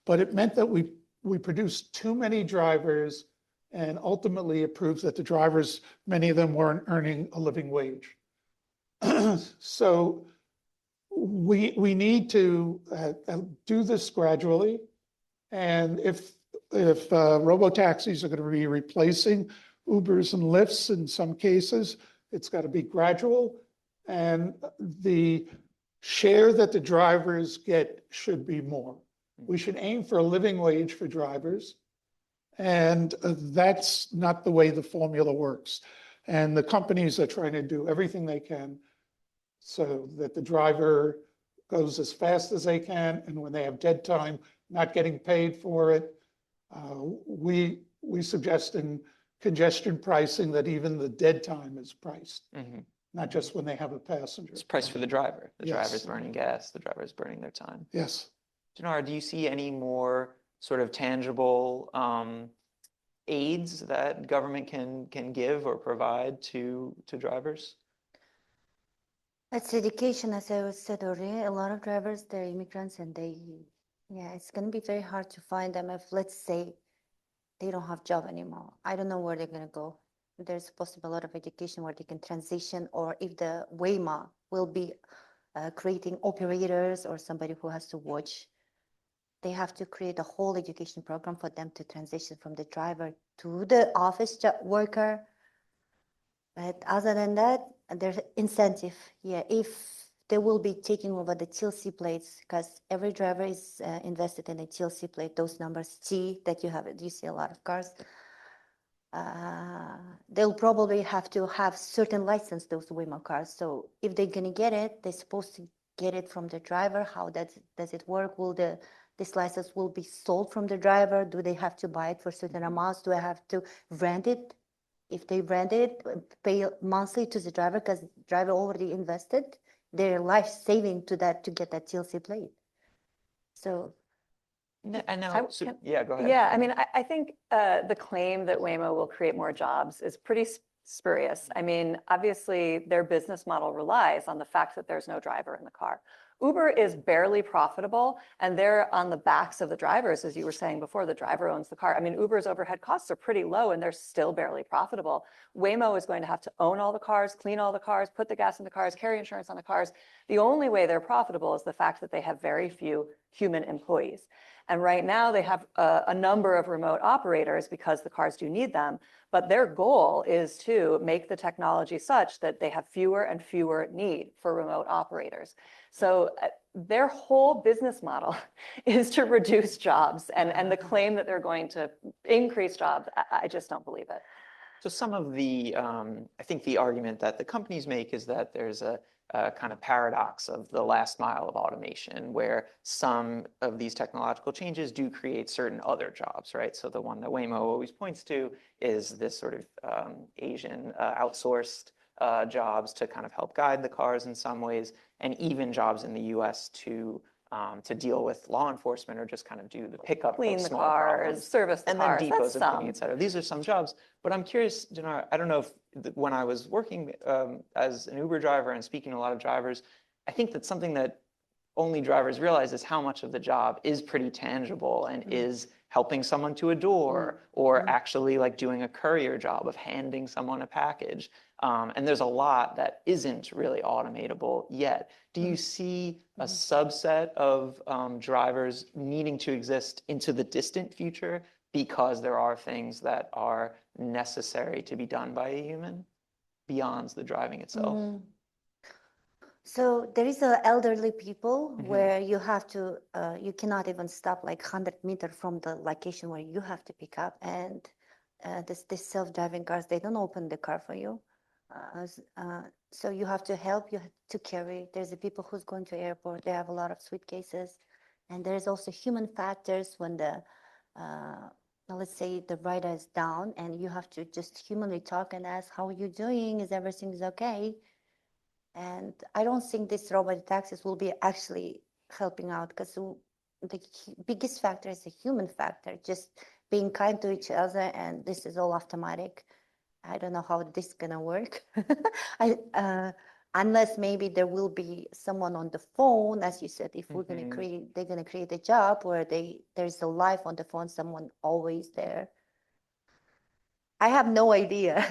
But it meant that we produced too many drivers, and ultimately it proves that the drivers, many of them weren't earning a living wage. So we need to do this gradually. And if robo-taxis are going to be replacing Ubers and Lyfts in some cases, it's got to be gradual. And the share that the drivers get should be more. We should aim for a living wage for drivers. And that's not the way the formula works. And the companies are trying to do everything they can so that the driver goes as fast as they can. And when they have dead time, not getting paid for it. We suggest in congestion pricing that even the dead time is priced, not just when they have a passenger. It's priced for the driver. The Yes. driver's burning gas, the driver's burning their time. Yes. Dinara, do you see any more sort of tangible aids that government can give or provide to drivers? It's education, as I said already. A lot of drivers, they're immigrants, and it's going to be very hard to find them if, let's say, they don't have job anymore. I don't know where they're going to go. There's supposed to be a lot of education where they can transition, or if the WEMA will be creating operators or somebody who has to watch, they have to create a whole education program for them to transition from the driver to the office worker. But other than that, there's incentive. Yeah, if they will be taking over the TLC plates, because every driver is invested in a TLC plate, those numbers T that you see a lot of cars. They'll probably have to have certain license, those WEMA cars. So if they're gonna get it, they're supposed to get it from the driver. How does it work? Will this license will be sold from the driver? Do they have to buy it for certain amounts? Do I have to rent it? If they rent it, pay monthly to the driver because the driver already invested their life saving to get that TLC plate. So. And now, yeah, go ahead. Yeah, I mean, I think the claim that Waymo will create more jobs is pretty spurious. I mean, obviously, their business model relies on the fact that there's no driver in the car. Uber is barely profitable, and they're on the backs of the drivers, as you were saying before. The driver owns the car. I mean, Uber's overhead costs are pretty low, and they're still barely profitable. Waymo is going to have to own all the cars, clean all the cars, put the gas in the cars, carry insurance on the cars. The only way they're profitable is the fact that they have very few human employees. And right now they have a number of remote operators because the cars do need them, but their goal is to make the technology such that they have fewer and fewer need for remote operators. So their whole business model is to reduce jobs, and the claim that they're going to increase jobs, I just don't believe it. So some of the, I think the argument that the companies make is that there's a kind of paradox of the last mile of automation, where some of these technological changes do create certain other jobs, right? So the one that Waymo always points to is this sort of Asian outsourced jobs to kind of help guide the cars in some ways, and even jobs in the US to deal with law enforcement or just kind of do the pickup Clean of the small cars, problems. service the and cars. then depots That's of cleaning, et cetera. These are some jobs. But I'm curious, Dinara, I don't know if when I was working as an Uber driver and speaking to a lot of drivers, I think that's something that only drivers realize is how much of the job is pretty tangible and is helping someone to a door or actually like doing a courier job of handing someone a package. And there's a lot that isn't really automatable yet. Do you see a subset of drivers needing to exist into the distant future because there are things that are necessary to be done by a human beyond the driving itself? So there is elderly people where you have to, you cannot even stop like 100 meters from the location where you have to pick up. And this self-driving cars, they don't open the car for you. So you have to help, you have to carry. There's the people who's going to airport, they have a lot of suitcases. And there's also human factors when now let's say the rider is down and you have to just humanly talk and ask, how are you doing? Is everything is okay? And I don't think these robot taxis will be actually helping out, because the biggest factor is the human factor, just being kind to each other, and this is all automatic. I don't know how this is gonna work. Unless maybe there will be someone on the phone, as you said, if we're gonna create, they're gonna create a job where there's a life on the phone, someone always there. I have no idea.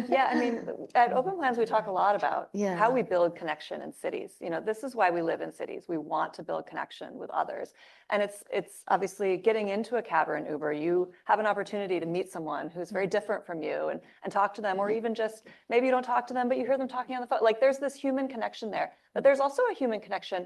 Yeah, I mean, at Open Plans, we talk a lot about Yeah. how we build connection in cities. You know, this is why we live in cities. We want to build connection with others. And it's obviously getting into a cab or an Uber, you have an opportunity to meet someone who's very different from you and talk to them, or even just maybe you don't talk to them, but you hear them talking on the phone. Like, there's this human connection there, but there's also a human connection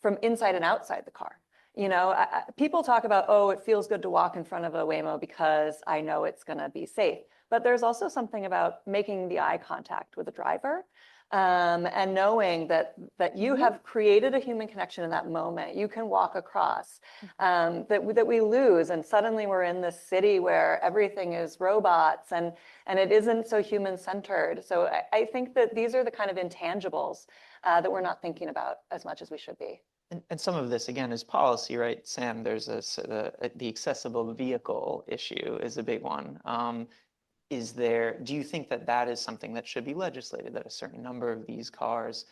from inside and outside the car. You know, people talk about, oh, it feels good to walk in front of a Waymo because I know it's going to be safe. But there's also something about making the eye contact with the driver, and knowing that you have created a human connection in that moment. You can walk across, that we lose, and suddenly we're in this city where everything is robots and it isn't so human-centered. So I think that these are the kind of intangibles that we're not thinking about as much as we should be. And some of this, again, is policy, right? Sam, there's the accessible vehicle issue is a big one. Do you think that is something that should be legislated, that a certain number of these cars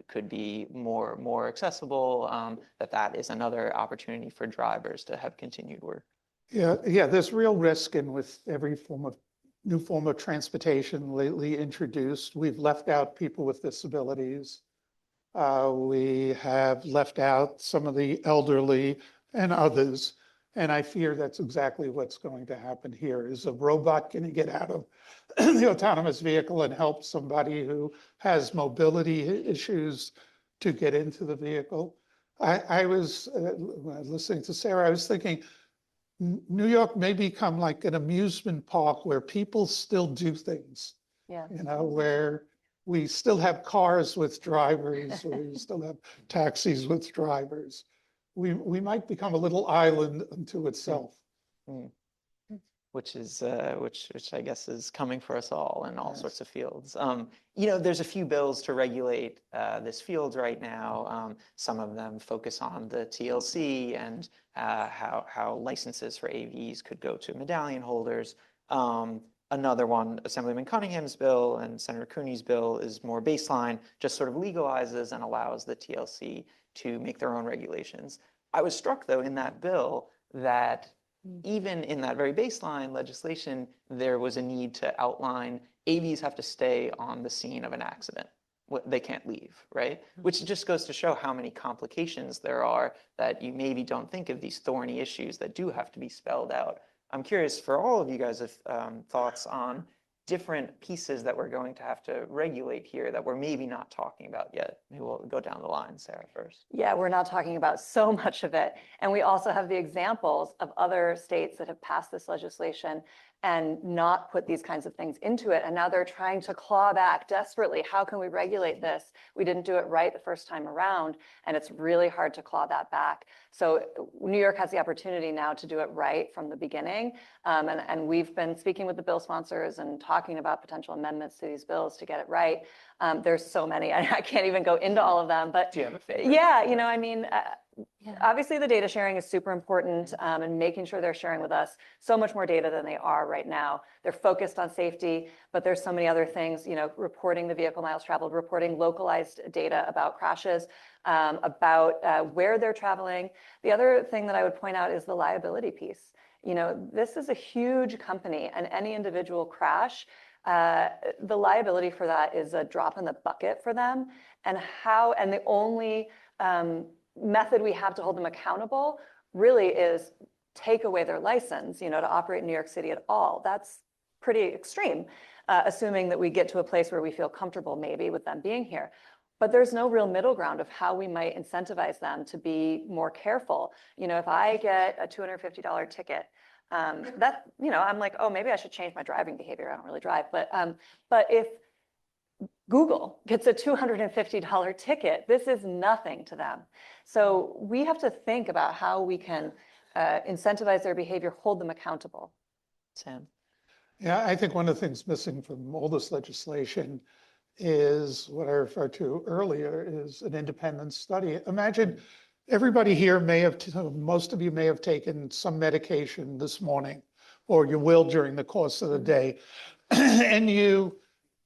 could be more accessible, that is another opportunity for drivers to have continued work? Yeah, there's real risk in with every new form of transportation lately introduced. We've left out people with disabilities. We have left out some of the elderly and others. And I fear that's exactly what's going to happen here. Is a robot going to get out of the autonomous vehicle and help somebody who has mobility issues to get into the vehicle? I was listening to Sarah, I was thinking, New York may become like an amusement park where people still do things. Yeah. You know, where we still have cars with drivers, we still have taxis with drivers. We might become a little island unto itself. Which I guess is coming for us all in all sorts of fields. You know, there's a few bills to regulate this field right now. Some of them focus on the TLC and how licenses for AVs could go to medallion holders. Another one, Assemblyman Cunningham's bill and Senator Cooney's bill, is more baseline, just sort of legalizes and allows the TLC to make their own regulations. I was struck, though, in that bill that even in that very baseline legislation, there was a need to outline AVs have to stay on the scene of an accident. They can't leave, right? Which just goes to show how many complications there are that you maybe don't think of, these thorny issues that do have to be spelled out. I'm curious for all of you guys if thoughts on different pieces that we're going to have to regulate here that we're maybe not talking about yet. Maybe we'll go down the line, Sarah, first. Yeah, we're not talking about so much of it. And we also have the examples of other states that have passed this legislation and not put these kinds of things into it. And now they're trying to claw back desperately. How can we regulate this? We didn't do it right the first time around, and it's really hard to claw that back. So New York has the opportunity now to do it right from the beginning. And we've been speaking with the bill sponsors and talking about potential amendments to these bills to get it right. There's so many, I can't even go into all of them, but do you have a favorite? Yeah, you know, I mean, obviously the data sharing is super important, and making sure they're sharing with us so much more data than they are right now. They're focused on safety, but there's so many other things, you know, reporting the vehicle miles traveled, reporting localized data about crashes, about where they're traveling. The other thing that I would point out is the liability piece. You know, this is a huge company, and any individual crash, the liability for that is a drop in the bucket for them. And the only method we have to hold them accountable really is take away their license, you know, to operate in New York City at all. That's pretty extreme, assuming that we get to a place where we feel comfortable maybe with them being here. But there's no real middle ground of how we might incentivize them to be more careful. You know, if I get a $250 ticket, that, you know, I'm like, oh, maybe I should change my driving behavior. I don't really drive. But if Google gets a $250 ticket, this is nothing to them. So we have to think about how we can incentivize their behavior, hold them accountable. Sam? Yeah, I think one of the things missing from all this legislation is what I referred to earlier is an independent study. Imagine everybody here may have, most of you may have taken some medication this morning, or you will during the course of the day. And you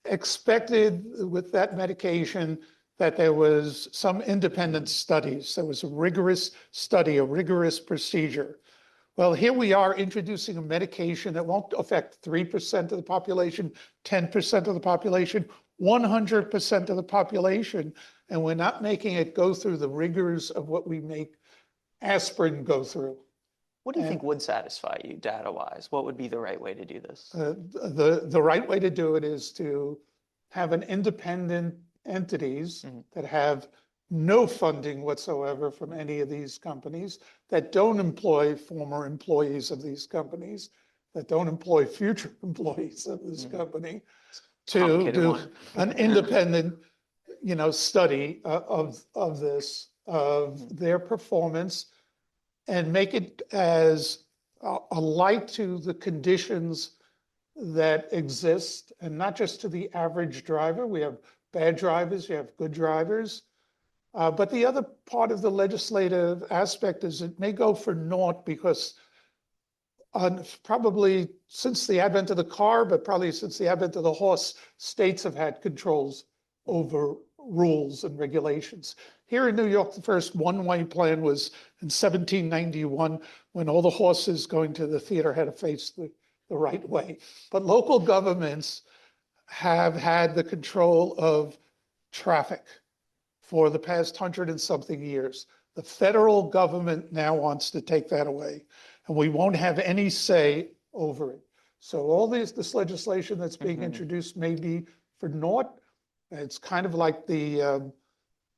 expected with that medication that there was some independent studies. There was a rigorous study, a rigorous procedure. Well, here we are introducing a medication that won't affect 3% of the population, 10% of the population, 100% of the population, and we're not making it go through the rigors of what we make aspirin go through. What do you think would satisfy you data-wise? What would be the right way to do this? The right way to do it is to have an independent entities that have no funding whatsoever from any of these companies, that don't employ former employees of these companies, that don't employ future employees of this company, to do an independent, study of this, of their performance, and make it as alike to the conditions that exist, and not just to the average driver. We have bad drivers, you have good drivers. But the other part of the legislative aspect is it may go for naught because probably since the advent of the car, but probably since the advent of the horse, states have had controls over rules and regulations. Here in New York, the first one-way plan was in 1791, when all the horses going to the theater had to face the right way. But local governments have had the control of traffic for the past 100 and something years. The federal government now wants to take that away, and we won't have any say over it. So all this legislation that's being introduced may be for naught. It's kind of like when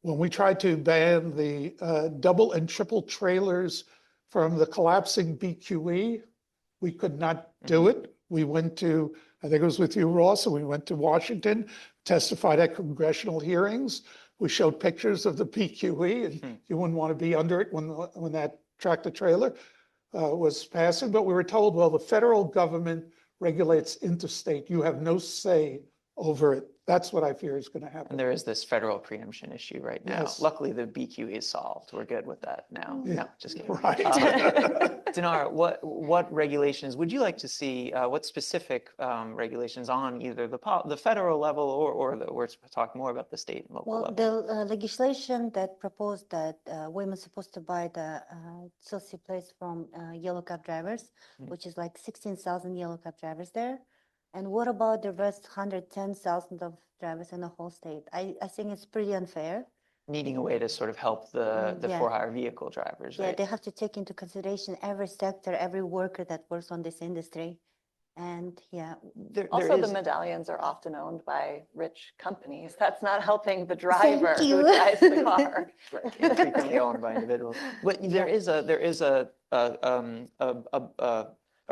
we tried to ban the double and triple trailers from the collapsing BQE, we could not do it. We went to, I think it was with you, Ross, and we went to Washington, testified at congressional hearings. We showed pictures of the PQE, and you wouldn't want to be under it when that tractor trailer was passing. But we were told, well, the federal government regulates interstate. You have no say over it. That's what I fear is going to happen. And there is this federal preemption issue right now. Yes. Luckily, the BQ is solved. We're good with that now. Yeah. No, just kidding. Right. Dinara, what regulations would you like to see? What specific regulations on either the federal level or we're talking more about the state and local Well, level? the legislation that proposed that women supposed to buy the Chelsea place from yellow cab drivers, which is like 16,000 yellow cab drivers there. And what about the rest 110,000 of drivers in the whole state? I think it's pretty unfair. Needing a way to sort of help the yeah. for-hire vehicle drivers, Yeah, right? they have to take into consideration every sector, every worker that works on this industry. And yeah, Also, the medallions are often owned by rich companies. That's not helping the driver who drives the car. Right, frequently owned by individuals. But there is a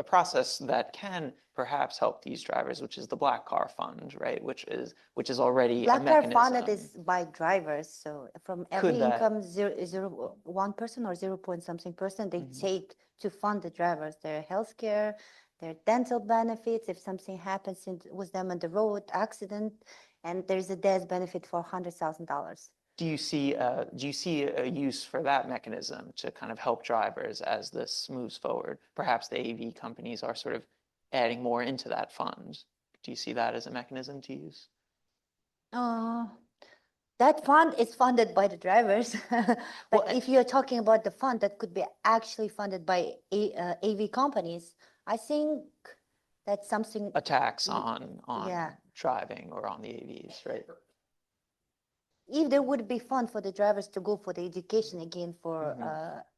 process that can perhaps help these drivers, which is the Black Car Fund, right? Which is already a Black Car mechanism. Fund is by drivers. So from every income 1% or 0 point something percent, they take to fund the drivers, their health care, their dental benefits, if something happens with them on the road, accident, and there's a death benefit for $100,000. Do you see a use for that mechanism to kind of help drivers as this moves forward? Perhaps the AV companies are sort of adding more into that fund. Do you see that as a mechanism to use? That fund is funded by the drivers. But if you're talking about the fund that could be actually funded by AV companies, I think that's something. A tax on yeah. driving or on the AVs, right? If there would be fun for the drivers to go for the education again,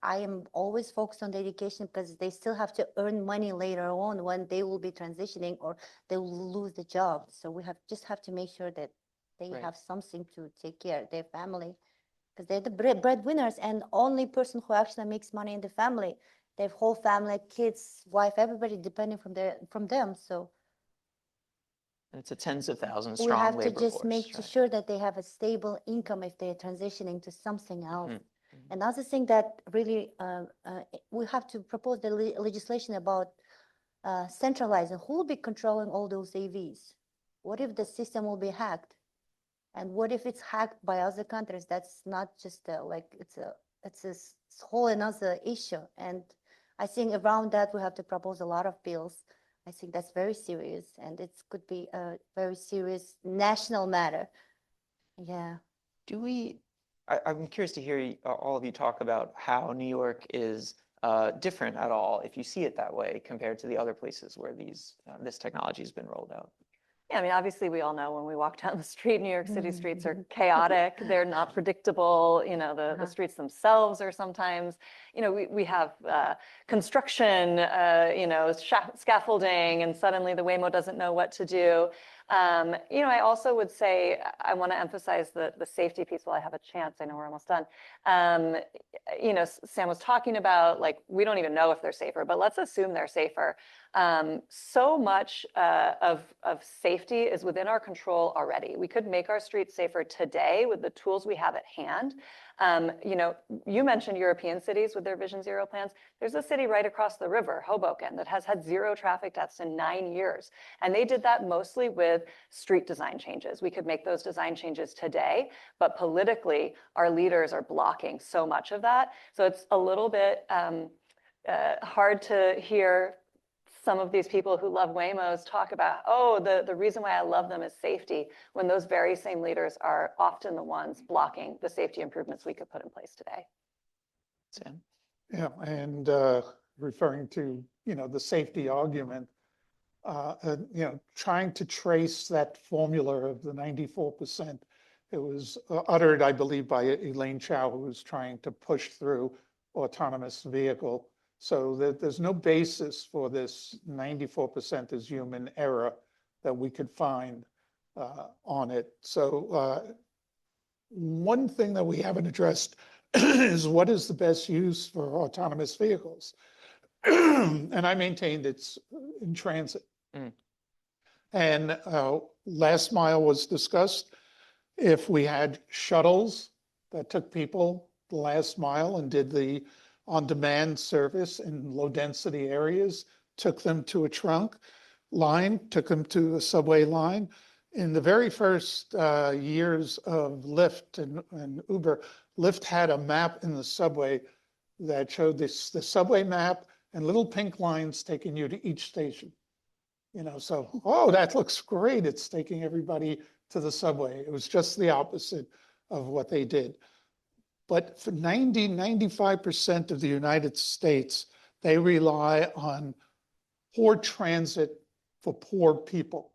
I am always focused on the education because they still have to earn money later on when they will be transitioning or they will lose the job. So we just have to make sure that they have something to take care of their family, because they're the breadwinners and only person who actually makes money in the family. Their whole family, kids, wife, everybody depending from them. So And it's a tens of thousands we strong have labor to just force, make right? sure that they have a stable income if they're transitioning to something else. Another thing that really we have to propose the legislation about centralizing who will be controlling all those AVs. What if the system will be hacked? And what if it's hacked by other countries? That's not just it's a whole another issue. And I think around that we have to propose a lot of bills. I think that's very serious, and it could be a very serious national matter. Yeah. I'm curious to hear all of you talk about how New York is different at all, if you see it that way, compared to the other places where this technology has been rolled out. Yeah, I mean, obviously, we all know when we walk down the street, New York City streets are chaotic. They're not predictable. You know, the streets themselves are sometimes, you know, we have construction, you know, scaffolding, and suddenly the Waymo doesn't know what to do. You know, I also would say I want to emphasize the safety piece while I have a chance. I know we're almost done. You know, Sam was talking about, like, we don't even know if they're safer, but let's assume they're safer. So much of safety is within our control already. We could make our streets safer today with the tools we have at hand. You know, you mentioned European cities with their Vision Zero plans. There's a city right across the river, Hoboken, that has had 0 traffic deaths in 9 years. And they did that mostly with street design changes. We could make those design changes today, but politically, our leaders are blocking so much of that. So it's a little bit hard to hear some of these people who love Waymos talk about, oh, the reason why I love them is safety, when those very same leaders are often the ones blocking the safety improvements we could put in place today. Sam? Yeah, and referring to, you know, the safety argument, you know, trying to trace that formula of the 94%, it was uttered, I believe, by Elaine Chao, who was trying to push through autonomous vehicle. So there's no basis for this 94% is human error that we could find on it. So one thing that we haven't addressed is what is the best use for autonomous vehicles? And I maintained it's in transit. And last mile was discussed. If we had shuttles that took people the last mile and did the on-demand service in low-density areas, took them to a trunk line, took them to a subway line. In the very first years of Lyft and Uber, Lyft had a map in the subway that showed the subway map and little pink lines taking you to each station. You know, so, oh, that looks great. It's taking everybody to the subway. It was just the opposite of what they did. But for 95% of the United States, they rely on poor transit for poor people.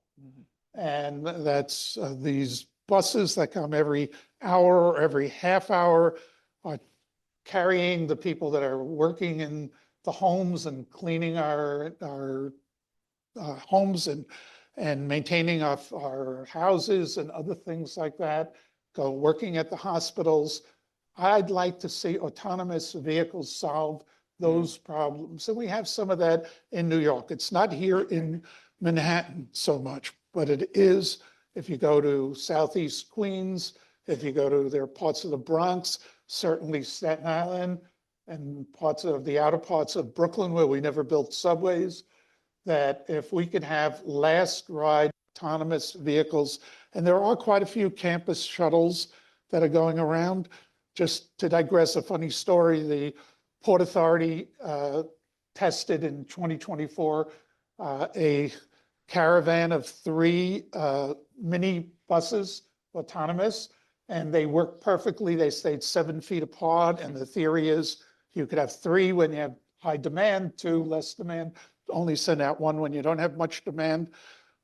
And that's these buses that come every hour or every half hour, are carrying the people that are working in the homes and cleaning our homes and maintaining our houses and other things like that, working at the hospitals. I'd like to see autonomous vehicles solve those problems. And we have some of that in New York. It's not here in Manhattan so much, but it is if you go to Southeast Queens, if you go to there are parts of the Bronx, certainly Staten Island, and parts of the outer parts of Brooklyn where we never built subways, that if we could have last ride autonomous vehicles, and there are quite a few campus shuttles that are going around. Just to digress, a funny story, the Port Authority tested in 2024 a caravan of 3 mini buses, autonomous, and they worked perfectly. They stayed 7 feet apart, and the theory is you could have 3 when you have high demand, 2 less demand, only send out 1 when you don't have much demand.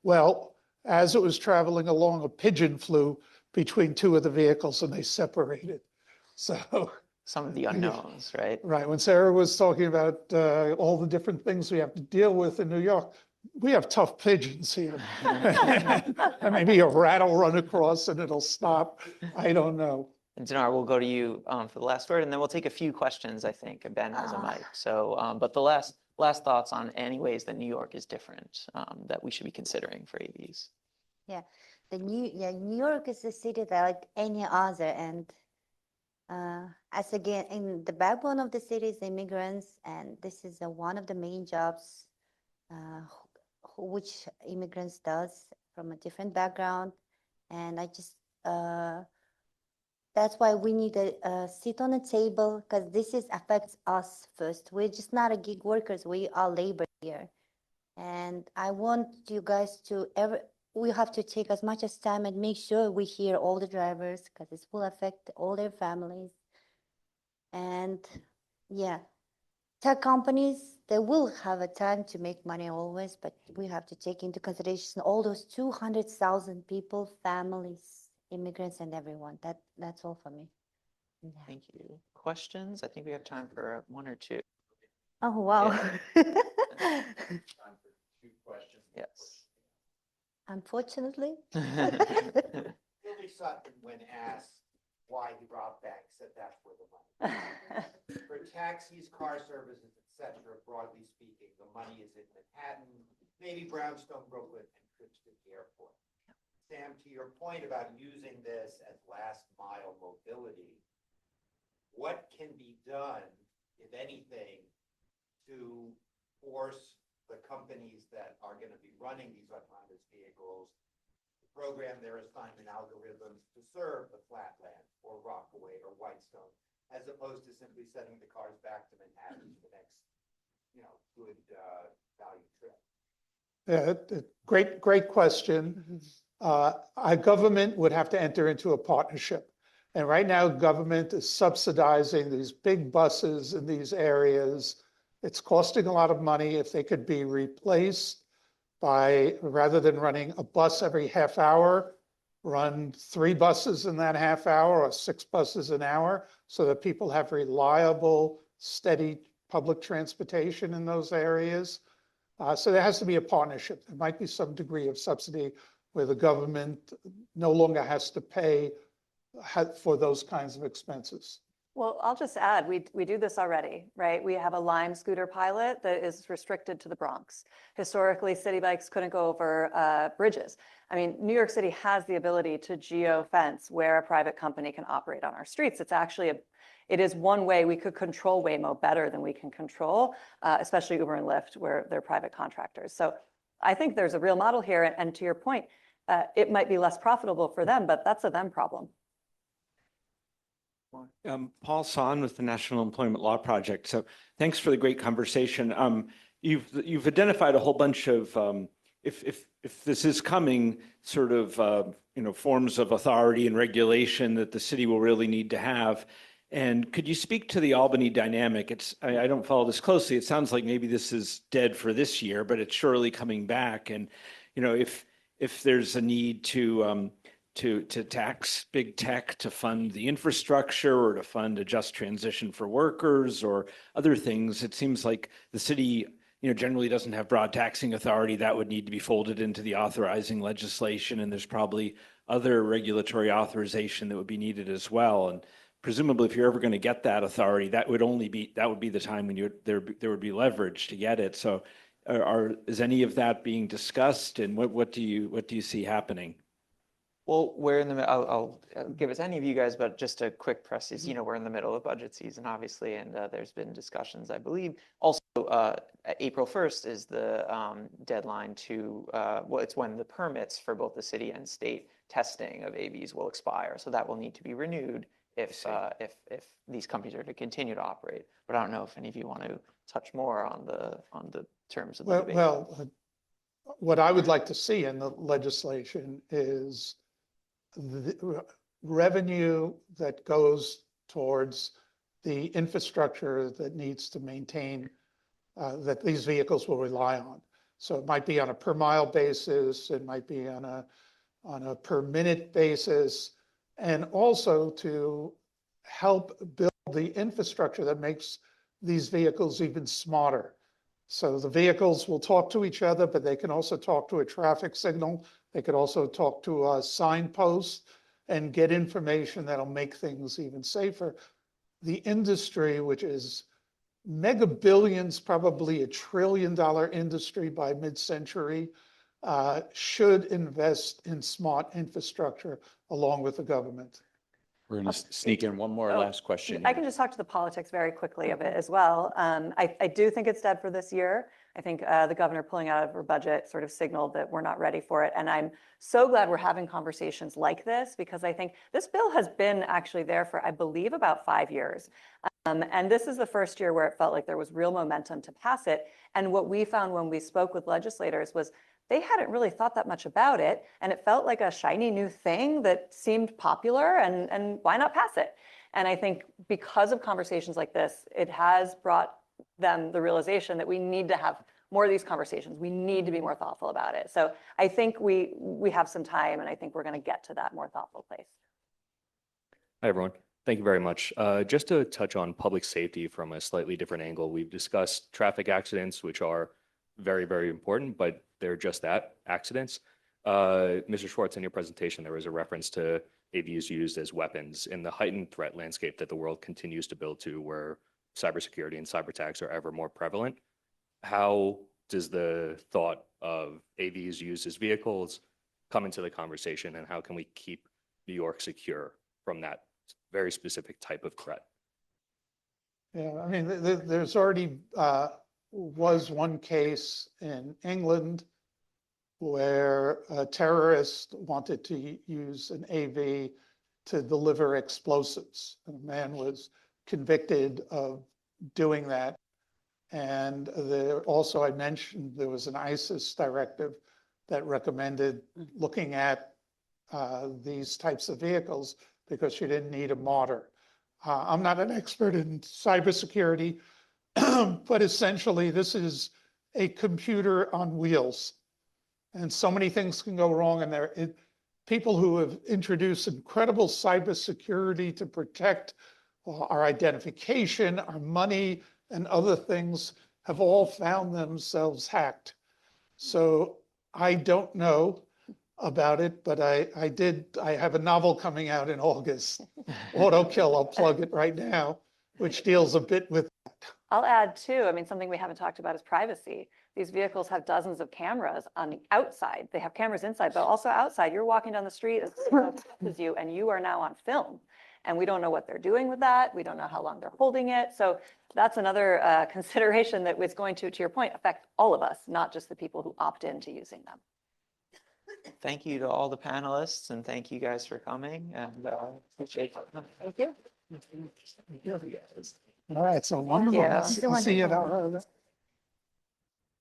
Well, as it was traveling along, a pigeon flew between 2 of the vehicles and they separated. So some of the unknowns, right? Right. When Sara was talking about all the different things we have to deal with in New York, we have tough pigeons here. And maybe a rat will run across and it'll stop. I don't know. And Dinara, we'll go to you for the last word, and then we'll take a few questions, I think. Ben has a mic. So, but the last thoughts on any ways that New York is different that we should be considering for AVs. Yeah, New York is a city that like any other, and As again, in the backbone of the city is immigrants, and this is one of the main jobs which immigrants does from a different background. And I just, that's why we need a seat on the table, because this is affects us first. We're just not a gig workers, we are labor here. And I want you guys to we have to take as much as time and make sure we hear all the drivers, because this will affect all their families. And yeah, tech companies, they will have a time to make money always, but we have to take into consideration all those 200,000 people, families, immigrants, and everyone. That's all for me. Yeah. Thank you. Questions? I think we have time for one or two. Oh, wow. Yes. Unfortunately. Billy Sutton, when asked why he robbed banks, said that's where the money is. For taxis, car services, etc., broadly speaking, the money is in Manhattan, maybe Brownstone, Brooklyn, and Crittenden Airport. Sam, to your point about using this as last mile mobility, what can be done, if anything, to force the companies that are going to be running these autonomous vehicles to program their assignment algorithms to serve the Flatlands or Rockaway or Whitestone, as opposed to simply sending the cars back to Manhattan for the next, good value trip? Yeah, great question. Our government would have to enter into a partnership. And right now, government is subsidizing these big buses in these areas. It's costing a lot of money. If they could be replaced by, rather than running a bus every half hour, run 3 buses in that half hour or 6 buses an hour, so that people have reliable, steady public transportation in those areas. So there has to be a partnership. There might be some degree of subsidy where the government no longer has to pay for those kinds of expenses. Well, I'll just add, we do this already, right? We have a Lime scooter pilot that is restricted to the Bronx. Historically, city bikes couldn't go over bridges. I mean, New York City has the ability to geo-fence where a private company can operate on our streets. It's actually it is one way we could control Waymo better than we can control, especially Uber and Lyft, where they're private contractors. So I think there's a real model here. And to your point, it might be less profitable for them, but that's a them problem. Paul Son with the National Employment Law Project. So thanks for the great conversation. You've identified a whole bunch of, if this is coming, sort of, forms of authority and regulation that the city will really need to have. And could you speak to the Albany dynamic? I don't follow this closely. It sounds like maybe this is dead for this year, but it's surely coming back. And, if there's a need to tax big tech to fund the infrastructure or to fund a just transition for workers or other things, it seems like the city, generally doesn't have broad taxing authority. That would need to be folded into the authorizing legislation. And there's probably other regulatory authorization that would be needed as well. And presumably, if you're ever going to get that authority, that would be the time when there would be leverage to get it. So is any of that being discussed, and what do you see happening? Well, we're in the middle. I'll give it to any of you guys, but just a quick press is, we're in the middle of budget season, obviously, and there's been discussions, I believe. Also, April 1st is the deadline to, it's when the permits for both the city and state testing of AVs will expire. So that will need to be renewed if these companies are to continue to operate. But I don't know if any of you want to touch more on the terms of the debate. Well, what I would like to see in the legislation is the revenue that goes towards the infrastructure that needs to maintain that these vehicles will rely on. So it might be on a per mile basis, it might be on a per minute basis, and also to help build the infrastructure that makes these vehicles even smarter. So the vehicles will talk to each other, but they can also talk to a traffic signal. They could also talk to a signpost and get information that'll make things even safer. The industry, which is mega billions, probably $1 trillion industry by mid-century, should invest in smart infrastructure along with the government. We're going to sneak in one more Oh, last question. I can just talk to the politics very quickly of it as well. I do think it's dead for this year. I think the governor pulling out of her budget sort of signaled that we're not ready for it. And I'm so glad we're having conversations like this, because I think this bill has been actually there for, I believe, about 5 years. And this is the first year where it felt like there was real momentum to pass it. And what we found when we spoke with legislators was they hadn't really thought that much about it. And it felt like a shiny new thing that seemed popular, and why not pass it? And I think because of conversations like this, it has brought them the realization that we need to have more of these conversations. We need to be more thoughtful about it. So I think we have some time, and I think we're going to get to that more thoughtful place. Hi, everyone. Thank you very much. Just to touch on public safety from a slightly different angle, we've discussed traffic accidents, which are very, very important, but they're just that, accidents. Mr. Schwartz, in your presentation, there was a reference to AVs used as weapons in the heightened threat landscape that the world continues to build to, where cybersecurity and cyber attacks are ever more prevalent. How does the thought of AVs used as vehicles come into the conversation, and how can we keep New York secure from that very specific type of threat? Yeah, I mean, there's already was one case in England where a terrorist wanted to use an AV to deliver explosives. A man was convicted of doing that. And there also, I mentioned, there was an ISIS directive that recommended looking at these types of vehicles because you didn't need a mortar. I'm not an expert in cybersecurity, but essentially this is a computer on wheels. And so many things can go wrong in there. People who have introduced incredible cybersecurity to protect our identification, our money, and other things have all found themselves hacked. So I don't know about it, but I have a novel coming out in August, Auto Kill, I'll plug it right now, which deals a bit with that. I'll add too, I mean, something we haven't talked about is privacy. These vehicles have dozens of cameras on the outside. They have cameras inside, but also outside. You're walking down the street as you, and you are now on film. And we don't know what they're doing with that. We don't know how long they're holding it. So that's another consideration that is going to your point, affect all of us, not just the people who opt into using them. Thank you to all the panelists, and thank you guys for coming. And appreciate it. Thank you. All right, so wonderful. Thank you. See you.